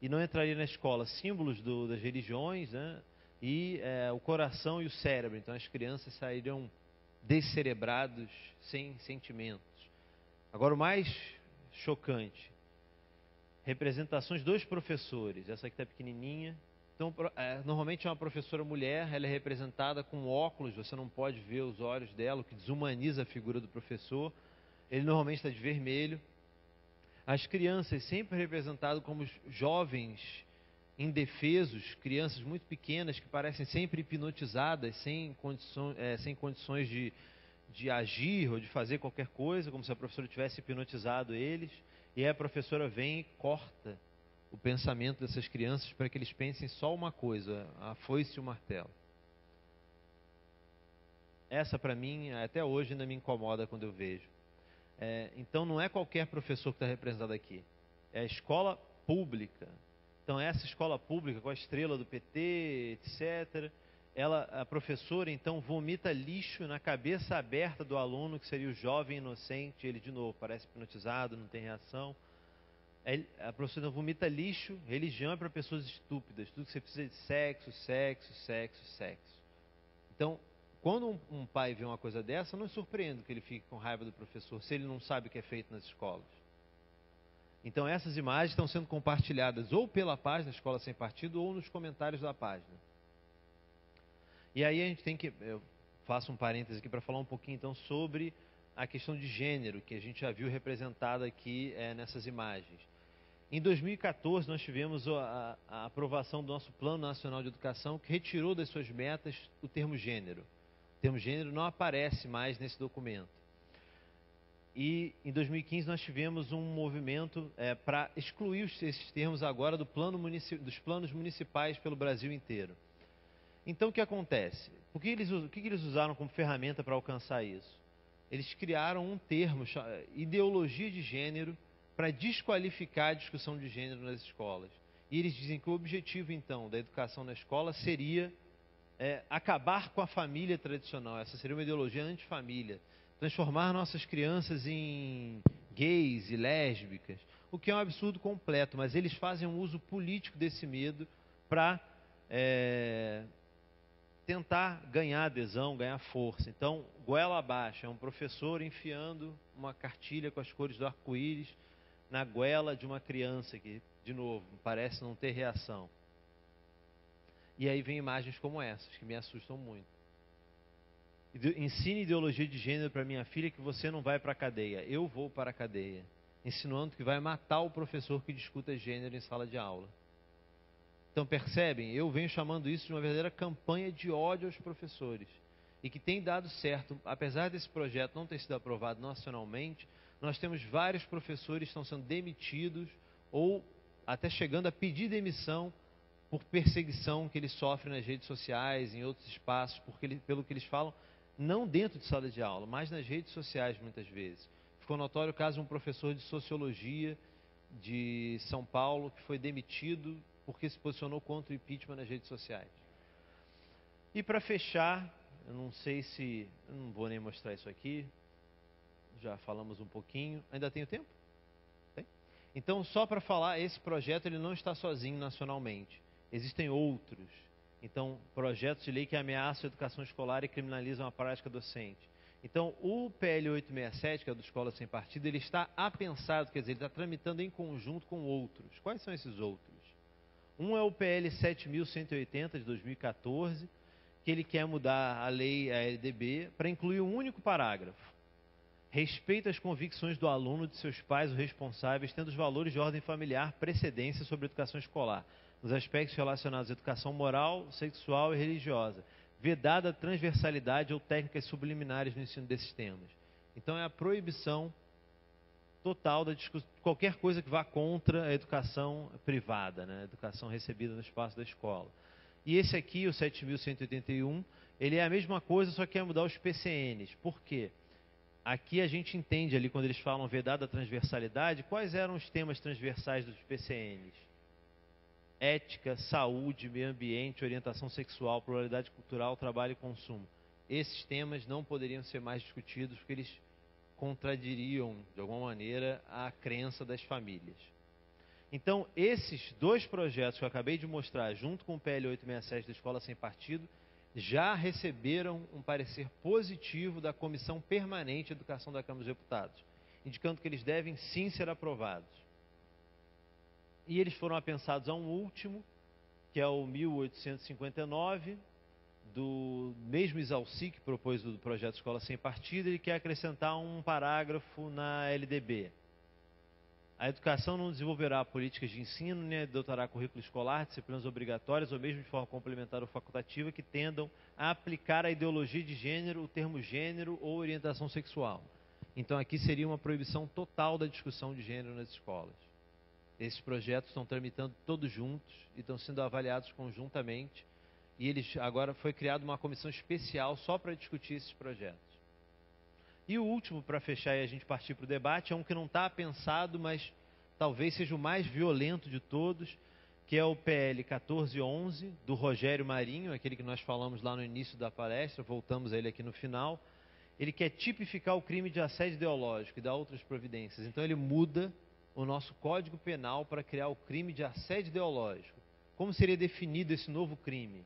E não entraria na escola símbolos das religiões, né? E o coração e o cérebro. Então as crianças sairiam descerebrados, sem sentimentos. Agora o mais chocante, representações dos professores. Essa aqui está pequenininha. Então, normalmente é uma professora mulher, ela é representada com óculos, você não pode ver os olhos dela, o que desumaniza a figura do professor. Ele normalmente está de vermelho. As crianças sempre representadas como jovens indefesos, crianças muito pequenas que parecem sempre hipnotizadas, sem condições de agir ou de fazer qualquer coisa, como se a professora tivesse hipnotizado eles. E aí a professora vem e corta o pensamento dessas crianças para que eles pensem só uma coisa, a foice e o martelo. Essa, para mim, até hoje ainda me incomoda quando eu vejo. Então, não é qualquer professor que está representado aqui. É a escola pública. Então, essa escola pública, com a estrela do PT, etc., a professora, então, vomita lixo na cabeça aberta do aluno, que seria o jovem inocente. Ele, de novo, parece hipnotizado, não tem reação. A professora vomita lixo. Religião é para pessoas estúpidas. Tudo que você precisa é de sexo, sexo, sexo, sexo. Então, quando um pai vê uma coisa dessa, não é surpreende que ele fique com raiva do professor, se ele não sabe o que é feito nas escolas. Então, essas imagens estão sendo compartilhadas ou pela página Escola Sem Partido ou nos comentários da página. E aí a gente tem que... Eu faço um parêntese aqui para falar um pouquinho, então, sobre a questão de gênero, que a gente já viu representada aqui nessas imagens. Em 2014, nós tivemos a aprovação do nosso Plano Nacional de Educação, que retirou das suas metas o termo gênero. O termo gênero não aparece mais nesse documento. E em 2015 nós tivemos um movimento para excluir esses termos agora dos planos municipais pelo Brasil inteiro. Então o que acontece? O que eles usaram como ferramenta para alcançar isso? Eles criaram um termo, ideologia de gênero, para desqualificar a discussão de gênero nas escolas. E eles dizem que o objetivo, então, da educação na escola seria acabar com a família tradicional. Essa seria uma ideologia antifamília. Transformar nossas crianças em gays e lésbicas, o que é um absurdo completo, mas eles fazem um uso político desse medo para tentar ganhar adesão, ganhar força. Então, goela abaixo, é um professor enfiando uma cartilha com as cores do arco-íris na goela de uma criança que, de novo, parece não ter reação. E aí vem imagens como essas, que me assustam muito. Ensine ideologia de gênero para minha filha que você não vai para a cadeia. Eu vou para a cadeia. Insinuando que vai matar o professor que discuta gênero em sala de aula. Então, percebem? Eu venho chamando isso de uma verdadeira campanha de ódio aos professores. E que tem dado certo. Apesar desse projeto não ter sido aprovado nacionalmente, nós temos vários professores que estão sendo demitidos ou até chegando a pedir demissão por perseguição que eles sofrem nas redes sociais, em outros espaços, pelo que eles falam, não dentro de sala de aula, mas nas redes sociais muitas vezes. Ficou notório o caso de um professor de sociologia de São Paulo que foi demitido porque se posicionou contra o impeachment nas redes sociais. E para fechar, eu não vou nem mostrar isso aqui, já falamos um pouquinho. Ainda tenho tempo? Tem? Então, só para falar, esse projeto ele não está sozinho nacionalmente. Existem outros. Então, projetos de lei que ameaçam a educação escolar e criminalizam a prática docente. Então, o PL 867, que é do Escola Sem Partido, ele está apensado, quer dizer, ele está tramitando em conjunto com outros. Quais são esses outros? Um é o PL 7.180 de 2014, que ele quer mudar a lei, a LDB, para incluir um único parágrafo. Respeita as convicções do aluno, de seus pais ou responsáveis, tendo os valores de ordem familiar precedência sobre a educação escolar, nos aspectos relacionados à educação moral, sexual e religiosa, vedada a transversalidade ou técnicas subliminares no ensino desses temas. Então é a proibição total da qualquer coisa que vá contra a educação privada, né? A educação recebida no espaço da escola. E esse aqui, o 7.181, ele é a mesma coisa, só que é mudar os PCNs. Por quê? Aqui a gente entende ali, quando eles falam vedada a transversalidade, quais eram os temas transversais dos PCNs? Ética, saúde, meio ambiente, orientação sexual, pluralidade cultural, trabalho e consumo. Esses temas não poderiam ser mais discutidos porque eles contradiriam, de alguma maneira, a crença das famílias. Então, esses dois projetos que eu acabei de mostrar, junto com o PL 867 da Escola Sem Partido, já receberam um parecer positivo da Comissão Permanente de Educação da Câmara dos Deputados, indicando que eles devem sim ser aprovados. E eles foram apensados a um último, que é o 1859, do mesmo Isalci, que propôs o projeto Escola Sem Partido. Ele quer acrescentar um parágrafo na LDB. A educação não desenvolverá políticas de ensino, nem adotará currículo escolar, disciplinas obrigatórias ou mesmo de forma complementar ou facultativa que tendam a aplicar a ideologia de gênero, o termo gênero ou orientação sexual. Então aqui seria uma proibição total da discussão de gênero nas escolas. Esses projetos estão tramitando todos juntos e estão sendo avaliados conjuntamente. E agora foi criada uma comissão especial só para discutir esses projetos. E o último, para fechar e a gente partir para o debate, é um que não está pensado, mas talvez seja o mais violento de todos, que é o PL 1411, do Rogério Marinho, aquele que nós falamos lá no início da palestra, voltamos a ele aqui no final. Ele quer tipificar o crime de assédio ideológico e dar outras providências. Então ele muda o nosso Código Penal para criar o crime de assédio ideológico. Como seria definido esse novo crime?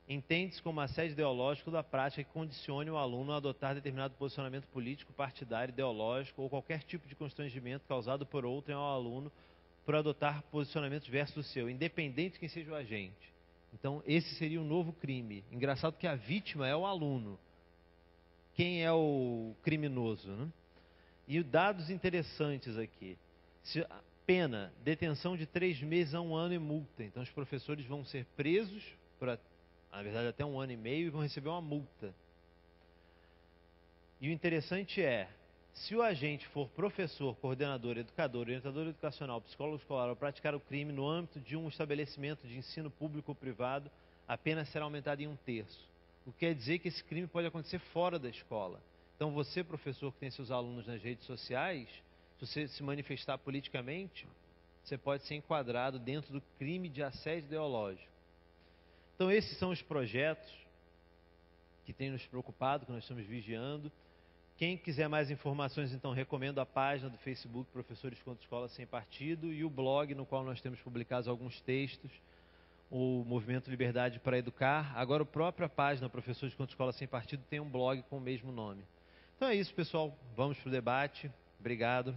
Entende-se como assédio ideológico da prática que condicione o aluno a adotar determinado posicionamento político, partidário, ideológico ou qualquer tipo de constrangimento causado por outrem ao aluno por adotar posicionamentos versus o seu, independente de quem seja o agente. Então, esse seria um novo crime. Engraçado que a vítima é o aluno. Quem é o criminoso, né? E dados interessantes aqui. Pena, detenção de 3 meses a 1 ano e multa. Então, os professores vão ser presos por, na verdade, até 1 ano e meio, e vão receber uma multa. E o interessante é, se o agente for professor, coordenador, educador, orientador educacional, psicólogo escolar ou praticar o crime no âmbito de um estabelecimento de ensino público ou privado, a pena será aumentada em 1/3. O que quer dizer que esse crime pode acontecer fora da escola. Então você, professor, que tem seus alunos nas redes sociais, se você se manifestar politicamente, você pode ser enquadrado dentro do crime de assédio ideológico. Então esses são os projetos que têm nos preocupado, que nós estamos vigiando. Quem quiser mais informações, então, recomendo a página do Facebook Professores contra Escola Sem Partido e o blog no qual nós temos publicados alguns textos, o Movimento Liberdade para Educar. Agora, a própria página Professores contra Escola Sem Partido tem um blog com o mesmo nome. Então é isso, pessoal. Vamos para o debate. Obrigado.